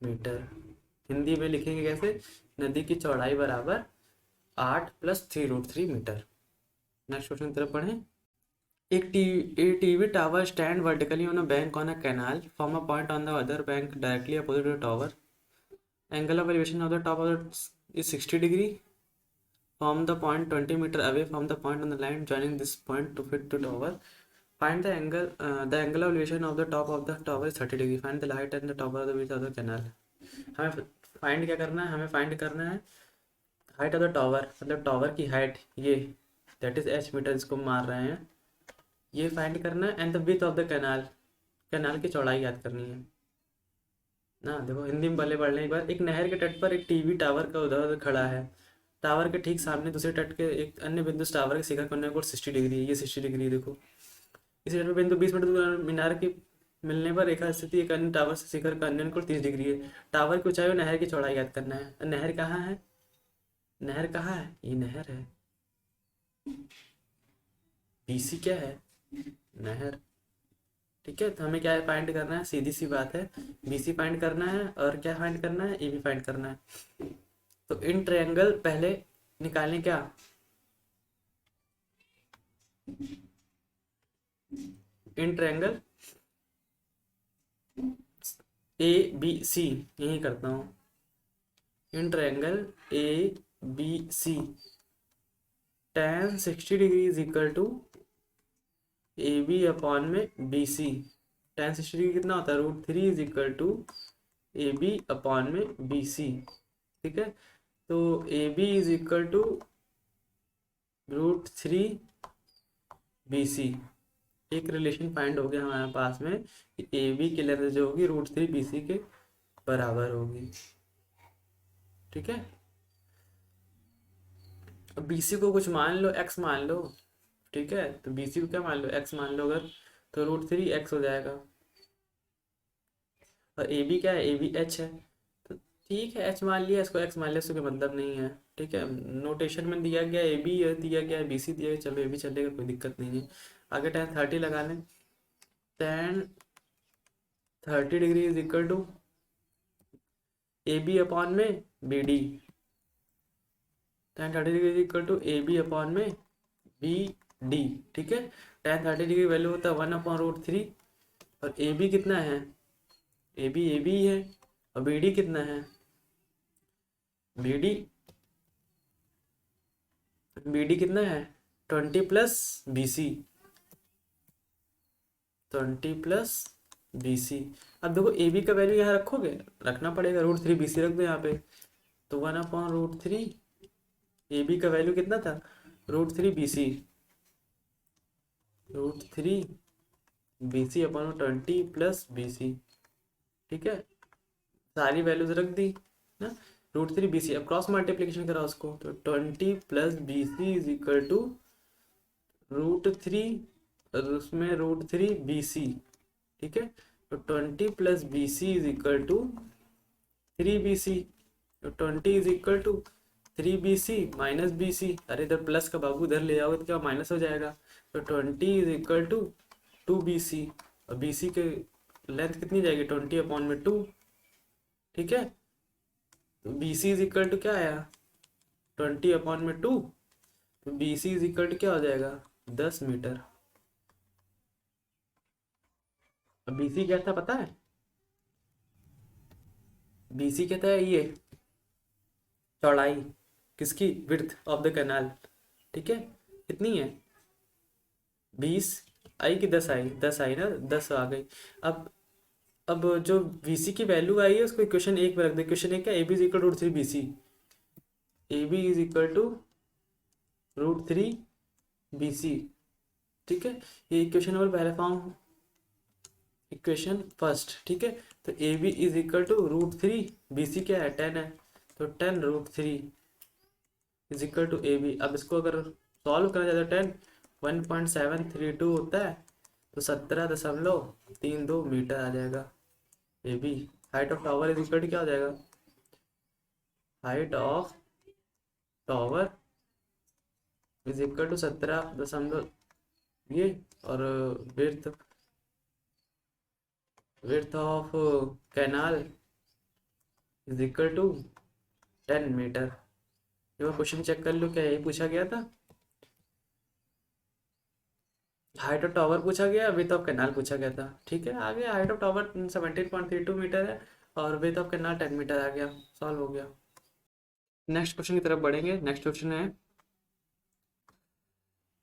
metre. Hindi में लिखेंगे कैसे, नदी की चौड़ाई बराबर 8 प्लस 3√3 मीटर। नेक्स्ट क्वेश्चन की तरफ बढ़ें। एक TV tower stand vertically on a bank on a canal from a point on the other bank directly opposite to tower. Angle of elevation of the top of the is 60 degree from the point 20 metre away from the point on the line joining this point to foot to tower. Find the angle of elevation of the top of the tower is 30 degree. Find the height and the top of the width of the canal. हमें find क्या करना है, हमें find करना है height of the tower, मतलब tower की height, ये दैट इज एच मीटर, इसको मार रहे हैं, ये फाइंड करना है। And the width of the canal, canal की चौड़ाई याद करनी है ना। देखो हिंदी में पहले पढ़ लें एक बार। एक नहर के तट पर एक टीवी टावर का उधर खड़ा है, टावर के ठीक सामने दूसरे तट के एक अन्य बिंदु से टावर के शिखर कोण कोण 60 डिग्री है, ये 60 डिग्री देखो। इसी तट पर बिंदु 20 मीटर दूर मीनार की मिलने पर रेखा स्थिति एक अन्य टावर से शिखर का अन्य कोण 30 डिग्री है। टावर की ऊंचाई और नहर की चौड़ाई याद करना है। नहर कहाँ है, नहर कहाँ है, ये नहर है, बीसी क्या है, नहर। ठीक है, तो हमें क्या फाइंड करना है, सीधी सी बात है, बीसी फाइंड करना है और क्या फाइंड करना है, ए बी फाइंड करना है। तो इन ट्रायंगल पहले निकालें क्या, इन ट्रायंगल ए बी सी, यही करता हूँ, in triangle A B C tan 60 degree is equal to A B upon में बी सी। tan 60 डिग्री कितना होता है √3 is equal to A B upon में बी सी। ठीक है, तो A B is equal to √3 B C. एक relation find हो गया हमारे पास में कि ए बी की लेंथ जो होगी √3 बी सी के बराबर होगी। ठीक है, अब बी सी को कुछ मान लो, एक्स मान लो। ठीक है, तो बी सी को क्या मान लो, एक्स मान लो अगर, तो √3 एक्स हो जाएगा। और ए बी क्या है, ए बी एच है। तो ठीक है, एच मान लिया, इसको एक्स मान लिया, इसको कोई मतलब नहीं है। ठीक है, नोटेशन में दिया गया ए बी दिया गया है, बी सी दिया गया, चलो ए बी चलेगा, कोई दिक्कत नहीं है। आगे tan 30 लगा लें। tan 30 degree is equal to A B upon में B D. tan 30 degree is equal to A B upon में बी डी। ठीक है, tan 30 डिग्री वैल्यू होता है 1/√3। और ए बी कितना है, ए बी है। और बी डी कितना है, बी डी, बी डी कितना है, 20 + BC, 20 + BC। अब देखो ए बी का वैल्यू यहाँ रखोगे, रखना पड़ेगा, √3 BC रख दो यहाँ पे। तो 1/√3, ए बी का वैल्यू कितना था, √3 BC, √3 BC अपॉन 20 + BC। ठीक है, सारी वैल्यूज रख दी ना, √3 BC। अब क्रॉस मल्टीप्लीकेशन करा उसको, तो 20 + BC इज इक्वल टू √3, और उसमें √3 BC। ठीक है, तो 20 + BC is equal to 3 BC। तो 20 is equal to 3 BC minus BC। अरे इधर प्लस का बाबू इधर ले आओगे तो क्या माइनस हो जाएगा। तो 20 इज इक्वल टू 2 BC। और BC के लेंथ कितनी जाएगी, 20/2। ठीक है, तो BC इज इक्वल टू क्या आया, 20/2। तो BC इज इक्वल टू क्या हो जाएगा, 10 मीटर। अब BC क्या था पता है, BC क्या था, ये चौड़ाई किसकी, विड्थ ऑफ द कैनाल। ठीक है, कितनी है, 20 आई कि 10 आई, 10 आई ना, 10 आ गई। अब अब जो BC की वैल्यू आई है उसको इक्वेशन 1 में रख दो। इक्वेशन 1 क्या, A B is equal to √3 BC, A B is equal to √3 BC। ठीक है, ये इक्वेशन नंबर पहले फॉर्म, इक्वेशन फर्स्ट। ठीक है, तो A B is equal to √3 BC क्या है, 10 है। तो 10 √3 is equal to A B. अब इसको अगर सॉल्व करना चाहते हो, 1.732 होता है, तो 17.32 मीटर आ जाएगा A B. Height of tower is equal to क्या हो जाएगा, height of tower is equal to 17 ये, और width, width of canal is equal to 10 metre. ये मैं क्वेश्चन चेक कर लो, क्या यही पूछा गया था, हाइट ऑफ टावर पूछा गया, विथ ऑफ कैनाल पूछा गया था। ठीक है, आ गया, हाइट ऑफ टावर 17.32 मीटर है, और विथ ऑफ कैनाल 10 मीटर आ गया, सॉल्व हो गया। नेक्स्ट क्वेश्चन की तरफ बढ़ेंगे। नेक्स्ट क्वेश्चन है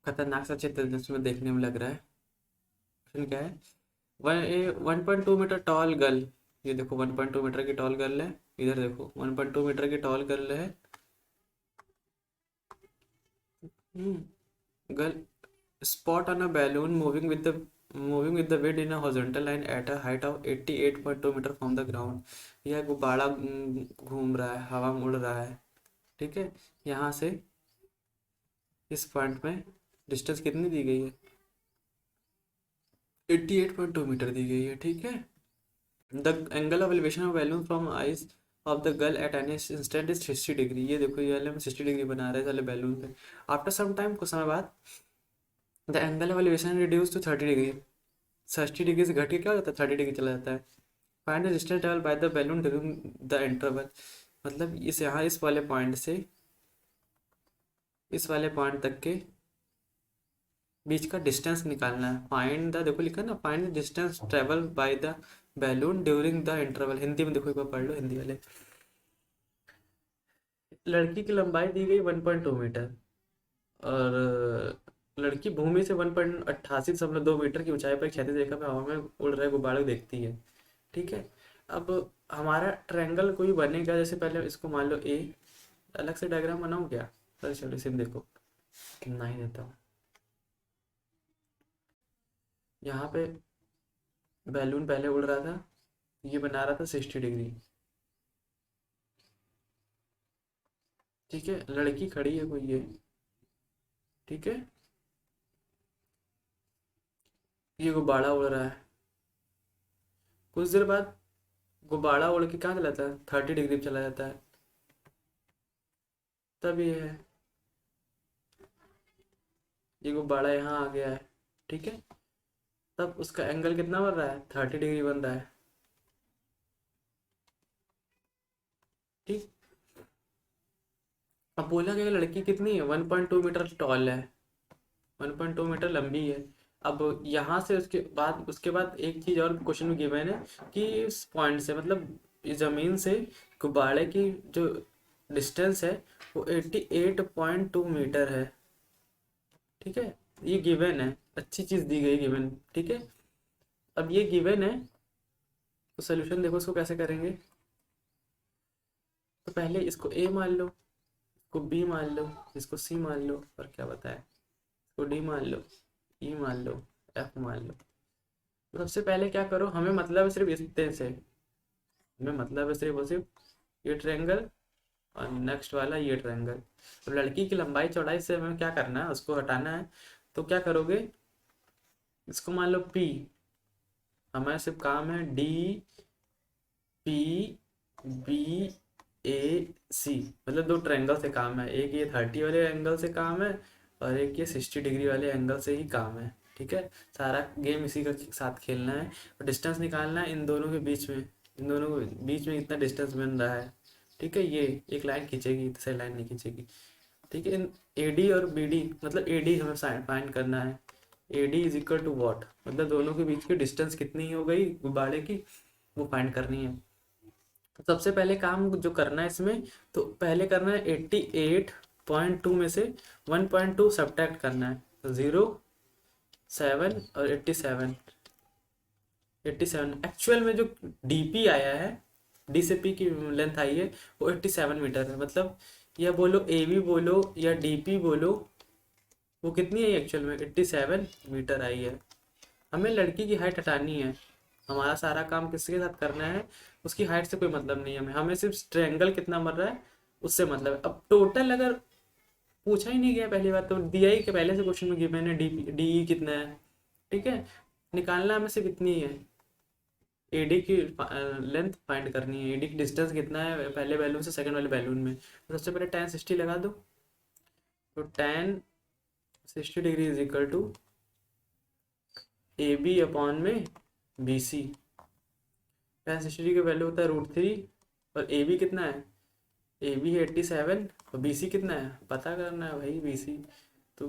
खतरनाक सा चित्र जिसमें देखने में लग रहा है। क्वेश्चन क्या है, 1.2 मीटर टॉल गर्ल, ये देखो 1.2 मीटर की टॉल गर्ल है, इधर देखो 1.2 मीटर की टॉल गर्ल है। Girl spot on a balloon moving with the wind in a horizontal line at a height of 88.2 metre from the ground। यह गुब्बारा घूम रहा है, हवा में उड़ रहा है। ठीक है, यहाँ से इस पॉइंट में डिस्टेंस कितनी दी गई है, 88.2 मीटर दी गई है। ठीक है, the angle of elevation of balloon from eyes of the girl at an instant is 60 degree. ये देखो, ये वाले हम 60 डिग्री बना रहे हैं साले बैलून पे। आफ्टर सम टाइम, कुछ समय बाद, the angle of elevation reduce to 30 degree. 60 degree से घट के क्या हो जाता है, 30 डिग्री चला जाता है। Find the distance travel by the balloon during the interval. मतलब इस यहाँ इस वाले पॉइंट से इस वाले पॉइंट तक के बीच का डिस्टेंस निकालना है। फाइंड द, देखो लिखा ना, find the distance travel by the balloon during the interval. Hindi में देखो, एक बार पढ़ लो हिंदी वाले। लड़की की लंबाई दी गई 1.2 मीटर, और लड़की भूमि से 1.88.2 मीटर की ऊंचाई पर क्षैतिज रेखा पर हवा में उड़ रहे गुब्बारे को देखती है। ठीक है, अब हमारा ट्रायंगल कोई बनेगा, जैसे पहले इसको मान लो ए, अलग से डायग्राम बनाऊं क्या, चलो चलो इसे देखो, नहीं देता हूँ। यहाँ पे बैलून पहले उड़ रहा था, ये बना रहा था 60 डिग्री। ठीक है, लड़की खड़ी है कोई ये, ठीक है, ये गुब्बारा उड़ रहा है। कुछ देर बाद गुब्बारा उड़ के कहाँ चला जाता है, 30 डिग्री पे चला जाता है, तब ये है, ये गुब्बारा यहाँ आ गया है, ठीक है, तब उसका एंगल कितना बन रहा है, 30 डिग्री बन रहा है, ठीक। अब बोला कि लड़की कितनी है, 1.2 मीटर टॉल है, 1.2 मीटर लंबी है। अब यहाँ से उसके बाद एक चीज और क्वेश्चन में गिवन है कि इस पॉइंट से, मतलब इस जमीन से गुब्बारे की जो डिस्टेंस है वो 88.2 मीटर है, ठीक है, ये गिवन है, अच्छी चीज दी गई गिवन, ठीक है। अब ये गिवन है तो सोल्यूशन देखो इसको कैसे करेंगे। तो पहले इसको ए मान लो, इसको बी मान लो, इसको सी मान लो, और क्या बताए, इसको डी मान लो, ई मान लो, एफ मान लो। तो सबसे पहले क्या करो, हमें मतलब है सिर्फ इतने से, हमें मतलब है सिर्फ और सिर्फ ये ट्रायंगल और नेक्स्ट वाला ये ट्रायंगल। तो लड़की की लंबाई चौड़ाई से हमें क्या करना है, उसको हटाना है। तो क्या करोगे, इसको मान लो पी, हमारा सिर्फ काम है डी पी बी ए सी, मतलब दो ट्रायंगल से काम है, एक ये 30 वाले एंगल से काम है और एक ये 60 डिग्री वाले एंगल से ही काम है, ठीक है। सारा गेम इसी का साथ खेलना है और डिस्टेंस निकालना है इन दोनों के बीच में, इन दोनों के बीच में इतना डिस्टेंस बन रहा है, ठीक है। ये एक लाइन खींचेगी, दूसरी लाइन नहीं खींचेगी, ठीक है। इन ए डी और बी डी, मतलब ए डी हमें फाइंड करना है, A D is equal to what, मतलब दोनों के बीच की डिस्टेंस कितनी हो गई गुब्बारे की, वो फाइंड करनी है। तो सबसे पहले काम जो करना है इसमें, तो पहले करना है 88.2 में से 1.2 सब्ट्रैक्ट करना है, तो 0 7 और 87, 87 एक्चुअल में जो डीपी आया है, डी से पी की लेंथ आई है वो 87 मीटर है, मतलब या बोलो ए बी बोलो या डीपी बोलो, वो कितनी आई एक्चुअल में, 87 मीटर आई है। हमें लड़की की हाइट हटानी है, हमारा सारा काम किसके साथ करना है, उसकी हाइट से कोई मतलब नहीं है हमें, हमें सिर्फ ट्रायंगल कितना बन रहा है उससे मतलब है। अब टोटल अगर पूछा ही नहीं गया पहली बात, तो दिया ही कि पहले से क्वेश्चन में गिवन है डी डी कितना है, ठीक है, निकालना हमें सिर्फ इतनी है, एडी की लेंथ फाइंड करनी है, एडी की डिस्टेंस कितना है पहले बैलून से सेकंड वाले बैलून में। तो सबसे पहले tan 60 लगा दो, तो tan 60 degree is equal to A B upon में बी सी। tan 60 का वैल्यू होता है √3 और ए बी कितना है, ए बी है 87 और बी सी कितना है पता करना है भाई, बी सी। तो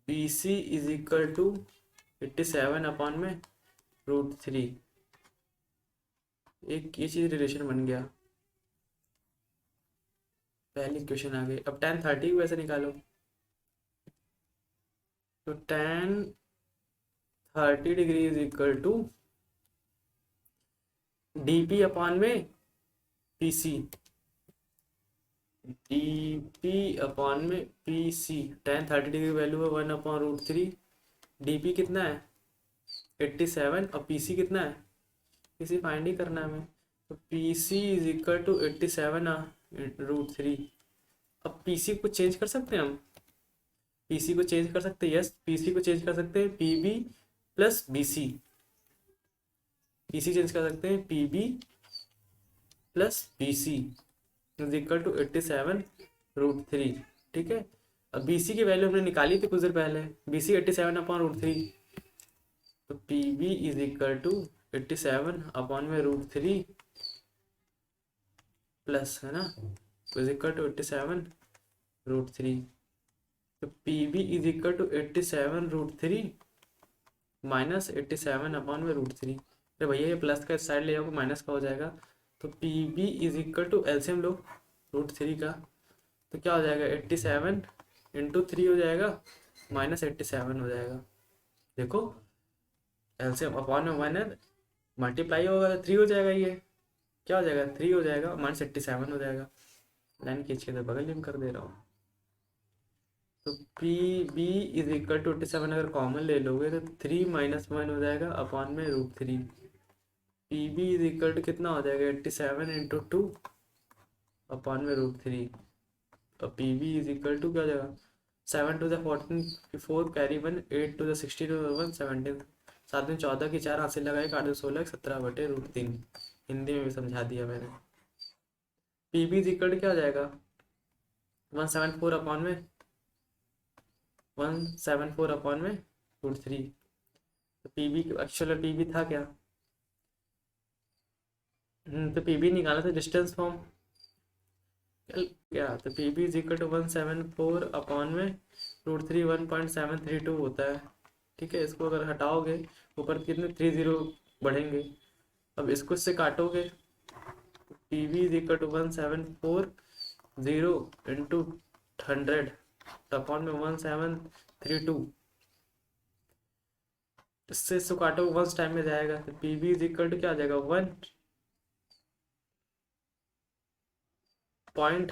B C is equal to 87 upon में √3, एक ये चीज रिलेशन बन गया, पहली इक्वेशन आ गई। अब tan 30 को वैसे निकालो, तो tan 30 degree is equal to D P upon में P C, D P upon में P C. tan 30 degree value है 1/√3, डी पी कितना है 87 और पी सी कितना है, पी सी फाइंड ही करना है हमें, तो P C is equal to 87/√3। अब पी सी को चेंज कर सकते हैं हम, पी सी को चेंज कर सकते हैं, यस पी सी को चेंज कर सकते हैं P B plus B C, P C change कर सकते हैं P B plus B C is equal to 87/√3, ठीक है। अब बी सी की वैल्यू हमने निकाली थी कुछ देर पहले, बी सी 87/√3, तो P B is equal to 87/√3 plus, है ना, इज इक्वल टू 87/√3, तो P B is equal to 87/√3 minus 87/√3। अरे भैया ये प्लस का साइड ले जाओगे माइनस का हो जाएगा, तो P B is equal to LCM लो √3 का, तो क्या हो जाएगा 87 इंटू 3 हो जाएगा माइनस 87 हो जाएगा। देखो एलसीएम अपॉन में माइनस मल्टीप्लाई होगा तो 3 हो जाएगा, ये क्या हो जाएगा 3 हो जाएगा माइनस 87 हो जाएगा। लाइन खींच के तो बगल में कर दे रहा हूँ, तो P B is equal to 87 अगर कॉमन ले लोगे तो 3 - 1 हो जाएगा अपॉन में √3, P B is equal to कितना हो जाएगा 87 इंटू 2 अपॉन में √3, और P B is equal to क्या हो जाएगा 7 टू द 14 4 कैरी 1 8 टू द 16 1 17, 7 में 14 की 4 हाथ से लगाए 8 2 16 17/√3, हिंदी में भी समझा दिया मैंने। पी बी इज इक्वल क्या हो जाएगा 174 अपॉन में 174 अपॉन में √3। तो P B actual P B था क्या, तो पी बी निकाला था डिस्टेंस फॉर्म क्या, तो P B is equal to 174 upon में √3 1.732 होता है। ठीक है, इसको अगर हटाओगे ऊपर कितने 30 बढ़ेंगे। अब इसको इससे काटोगे, P B is equal to 174 into 100 upon में 1732। इससे इसको काटोगे 1 टाइम में जाएगा, तो P B is equal to क्या आ जाएगा 1 पॉइंट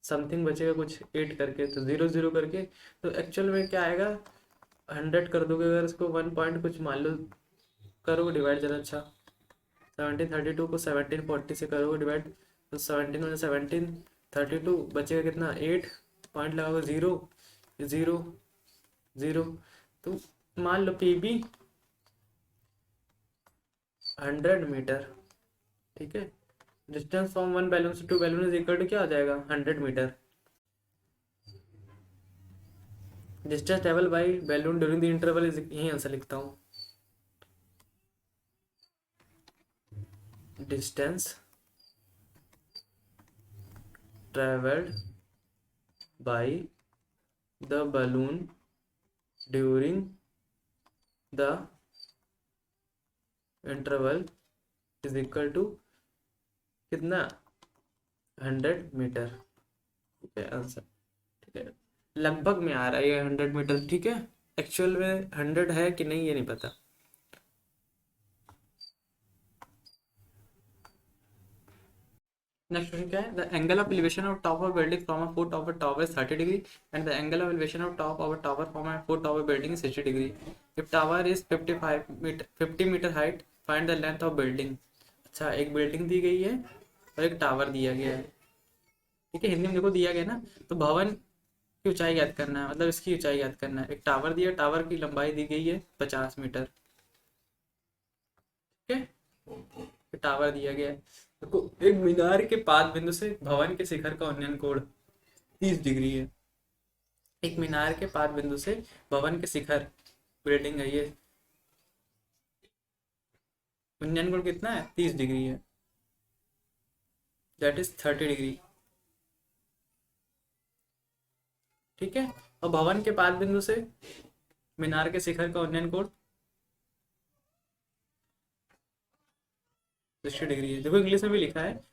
समथिंग बचेगा कुछ 8 करके, तो 0 करके। तो एक्चुअल में क्या आएगा 100 कर दोगे अगर इसको 1 पॉइंट कुछ मान लो करोगे डिवाइड ज़रा, अच्छा 1732 को 1740 से करोगे डिवाइड, तो 17 में 1732 बचेगा कितना 8 पॉइंट लगाओगे 0 0 0। तो मान लो पी बी 100 मीटर। ठीक है, डिस्टेंस फ्रॉम वन बैलून से two balloon is equal to क्या आ जाएगा 100 metre. Distance travel by balloon during the interval is, यही आंसर लिखता हूँ, distance travelled by the balloon during the interval is equal to कितना 100 मीटर। ठीक है आंसर, ठीक है लगभग में आ रहा है ये 100 मीटर। ठीक है, एक्चुअल में 100 है कि नहीं ये नहीं पता। नेक्स्ट क्वेश्चन क्या है, the angle of elevation of top of building from a foot of a tower is 30 degree and the angle of elevation of top of a tower from a foot of a building is 60 degree. If tower is 50 metre height, find the length of building. अच्छा, एक building दी गई है और एक tower दिया गया है। ठीक है, हिंदी में देखो दिया गया ना, तो भवन की ऊंचाई याद करना है, मतलब इसकी ऊंचाई याद करना है। एक टावर दिया, टावर की लंबाई दी गई है 50 मीटर। ठीक है, टावर दिया गया है, देखो एक मीनार के पाद बिंदु से भवन के शिखर का उन्नयन कोण 30 डिग्री है। एक मीनार के पाद बिंदु से भवन के शिखर बिल्डिंग है ये, उन्नयन कोण कितना है 30 डिग्री है, दैट इज 30 डिग्री। ठीक है, और भवन के पाद बिंदु से मीनार के शिखर का उन्नयन कोण 60 डिग्री है। देखो इंग्लिश में भी लिखा है,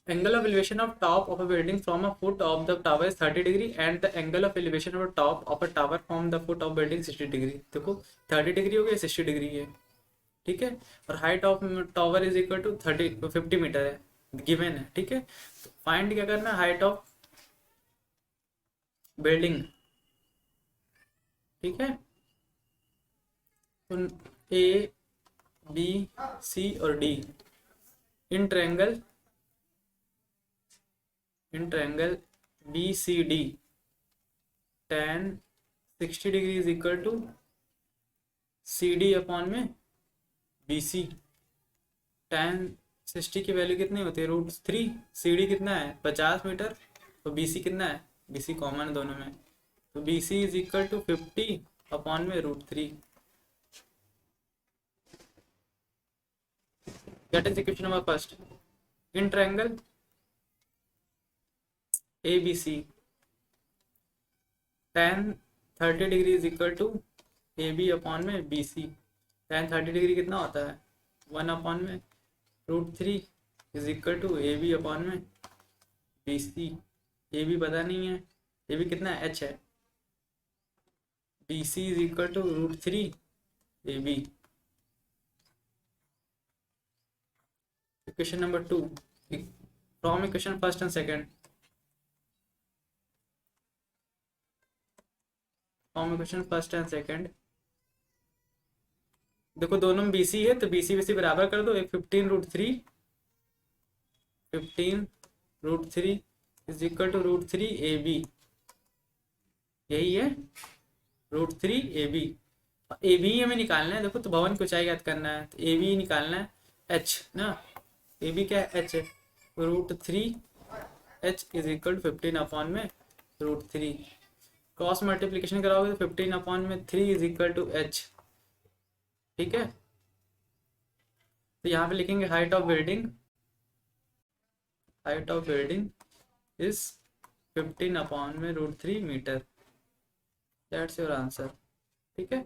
angle of elevation of top of a building from a foot of the tower is 30 degree and the angle of elevation of a top of a tower from the foot of building 60 degree। देखो 30 degree हो गया, 60 degree है। ठीक है, और height of tower is equal to 50 metre है, given है। ठीक है, तो फाइंड क्या करना है हाइट ऑफ बिल्डिंग। ठीक है, ए बी सी और D in triangle B C D tan 60 degree is equal to C D upon में बी सी। tan 60 की वैल्यू कितनी होती है √3, सी डी कितना है 50 मीटर, तो बी सी कितना है, बी सी कॉमन है दोनों में, तो B C is equal to 50 upon में √3। That is the question number first. In triangle ABC, tan 30 degree is equal to AB upon में BC। tan 30 डिग्री कितना होता है 1 अपॉन में √3 is equal to AB upon में BC। AB पता नहीं है, AB कितना है H है, BC is equal to √3 AB। Question number 2 from equation first and second, from equation first and second देखो दोनों में BC है तो BC BC बराबर कर दो, एक 15√3 इज इक्वल टू √3 AB, यही है √3 AB। AB हमें निकालना है, देखो तो भवन की ऊंचाई याद करना है तो AB निकालना है, एच ना, ए बी क्या है, एच है, √3 H is equal to 15/√3। Cross multiplication कराओगे तो 15/3 इज इक्वल टू एच। ठीक है, तो यहाँ पे लिखेंगे height of building, height of building is 15/√3 metre. That's your answer. ठीक है,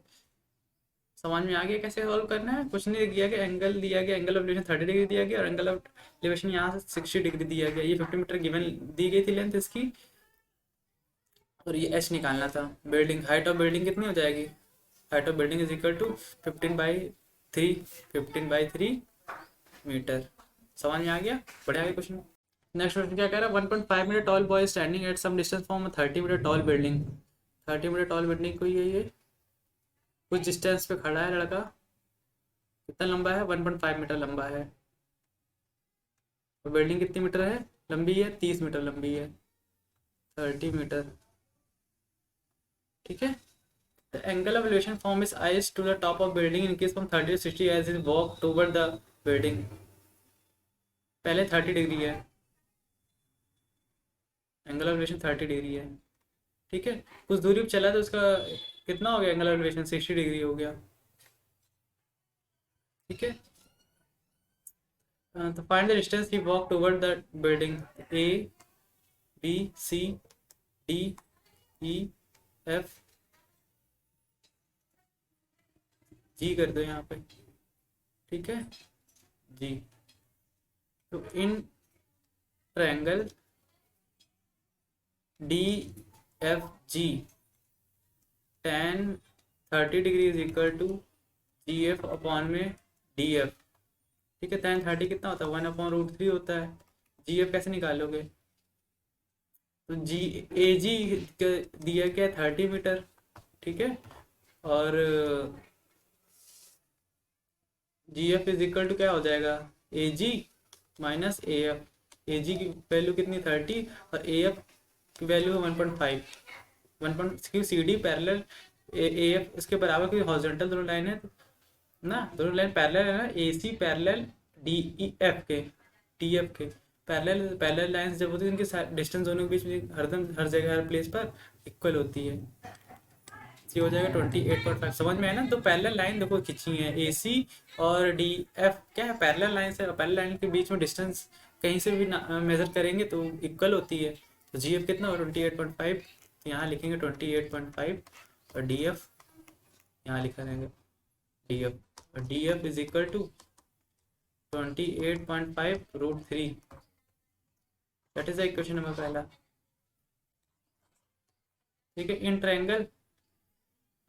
समझ में आ गया कैसे सॉल्व करना है। कुछ नहीं दिया गया, एंगल दिया गया, एंगल ऑफ एलिवेशन 30 डिग्री दिया गया और एंगल ऑफ एलिवेशन यहाँ से 60 डिग्री दिया गया। ये 50 मीटर गिवन दी गई थी लेंथ इसकी, और ये एच निकालना था। बिल्डिंग, हाइट ऑफ बिल्डिंग कितनी हो जाएगी, height of building is equal to 15/3 metre. समझ में आ गया, बढ़िया गया क्वेश्चन। नेक्स्ट क्वेश्चन क्या कह रहा है, 1.5 metre tall boy standing at some distance from 30 metre tall building. 30 metre tall building कोई है, ये कुछ डिस्टेंस पे खड़ा है लड़का, कितना लंबा है, 1.5 मीटर लंबा है। और बिल्डिंग कितनी मीटर है लंबी है, 30 मीटर लंबी है, 30 मीटर। ठीक है, the angle of elevation from his eyes to the top of building increase from 30 to 60 as his walk toward the building. पहले 30 डिग्री है, एंगल ऑफ एलिवेशन 30 डिग्री है। ठीक है, कुछ दूरी पे चला तो उसका कितना हो गया, एंगल ऑफ एलिवेशन 60 डिग्री हो गया। ठीक है, तो find the distance he walk toward the building. A B C D E F G कर दो यहाँ पे। ठीक है जी, तो in triangle D F G tan 30 degree is equal to G F upon में डी एफ। ठीक है, tan 30 कितना होता है, 1/√3 होता है। जी एफ कैसे निकालोगे, तो जी ए जी दिया गया 30 मीटर। ठीक है, और जी एफ इज इक्वल टू क्या हो जाएगा, ए जी माइनस ए एफ। ए जी की वैल्यू कितनी 30 और ए एफ की वैल्यू है 1.5। 1.6 C D parallel A F इसके बराबर, क्योंकि हॉरिजॉन्टल दोनों लाइन है ना, दोनों लाइन पैरेलल है ना, A C parallel D E F के, टी एफ के। पैरेलल पैरेलल लाइंस जब होती है उनकी डिस्टेंस दोनों के बीच में हरदम हर जगह हर प्लेस पर इक्वल होती है। ये हो जाएगा 28.5। समझ में आया ना, तो पैरेलल लाइन देखो खींची है, ए सी और डी एफ क्या है, पैरेलल लाइन से, पैरेलल लाइन के बीच में डिस्टेंस कहीं से भी मेजर करेंगे तो इक्वल होती है। तो जी एफ कितना हो 28.5, यहाँ लिखेंगे 28.5 और डी एफ यहाँ लिखा रहेगा डी एफ, और D F is equal to 28.5√3। That is the equation number पहला। ठीक है, इन ट्रायंगल,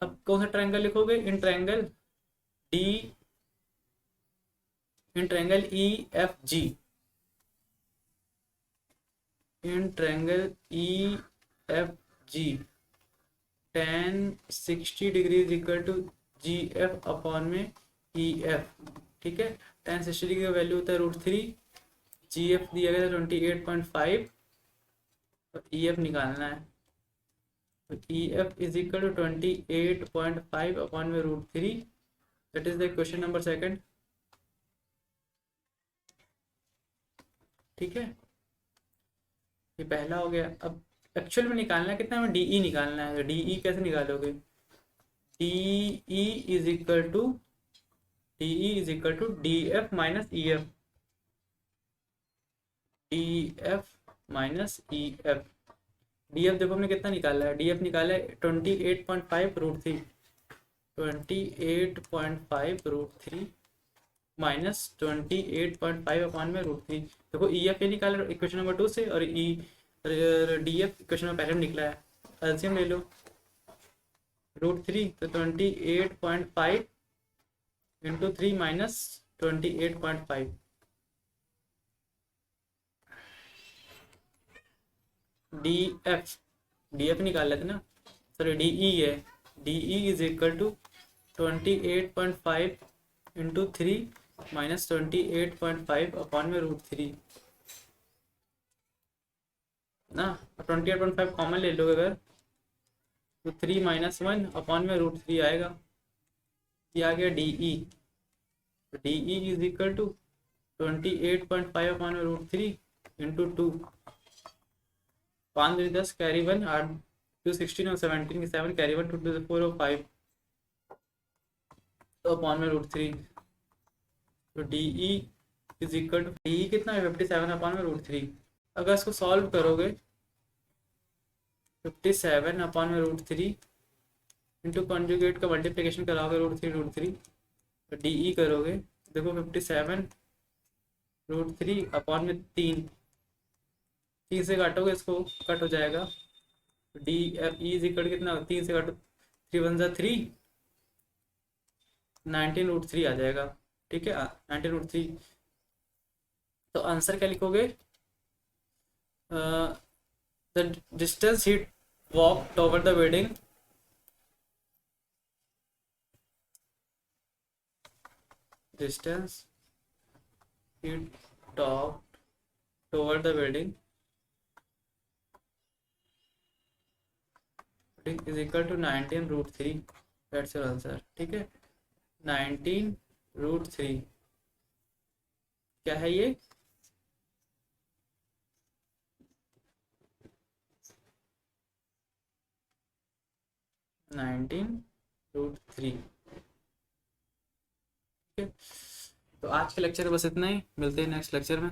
अब कौन सा ट्रायंगल लिखोगे, in triangle D, in triangle E F G, in triangle E F G tan 60 degree is equal to G F upon में E F. ठीक है, tan 60 डिग्री का वैल्यू होता है √3, जी एफ दिया गया था 28.5 और ई एफ निकालना है। तो E F is equal to 28.5 upon में √3। That is the question number second. ठीक है, ये पहला हो गया। अब एक्चुअल में निकालना है कितना, हमें डी ई निकालना है। तो डी ई कैसे निकालोगे, D E is equal to, D E is equal to D F minus E F, D F minus E F. D F देखो हमने कितना निकाला है, डी एफ निकाला है 28.5√3, 28.5√3 माइनस 28.5 अपॉन में √3। देखो ई एफ ये निकाला इक्वेशन नंबर 2 से, और ई डी एफ क्वेश्चन में पहले निकला है। एलसीएम ले लो √3, तो 28.5 इंटू 3 माइनस 28.5, डी एफ निकाल लेते ना, सॉरी डी ई है, D E is equal to 28.5 into 3 minus 28.5 upon में √3 ना। 28.5 कॉमन ले लो अगर, तो 3 - 1 अपॉन में √3 आएगा। ये आ गया D E. D E is equal to 28.5 upon root three into 2, 5 दूनी 10, कैरी 1, 8 2 16 और 17 की 7, कैरी 1 2 टू 4 और 5 तो अपॉन में रूट थ्री। तो D E is equal to, D E कितना है 57 अपॉन में रूट थ्री। अगर इसको सॉल्व करोगे 57 अपॉन में रूट थ्री इंटू कॉन्जुगेट का मल्टीप्लिकेशन कराओगे रूट थ्री तो डी ई करोगे, देखो 57 रूट थ्री अपॉन में 3, 3 से काटोगे इसको कट हो जाएगा। डी ई इज इक्वल कितना, 3 से काटो 3 वन ज़ा 3, 19 रूट थ्री आ जाएगा। ठीक है, 19 रूट थ्री। तो आंसर क्या लिखोगे, the distance he walk over the building, distance he talked toward the building is equal to 19 root 3, that's your answer। ठीक है, 19 रूट 3 क्या है ये, नाइनटीन रूट थ्री। ठीक है, तो आज के लेक्चर में बस इतना ही, मिलते हैं नेक्स्ट लेक्चर में।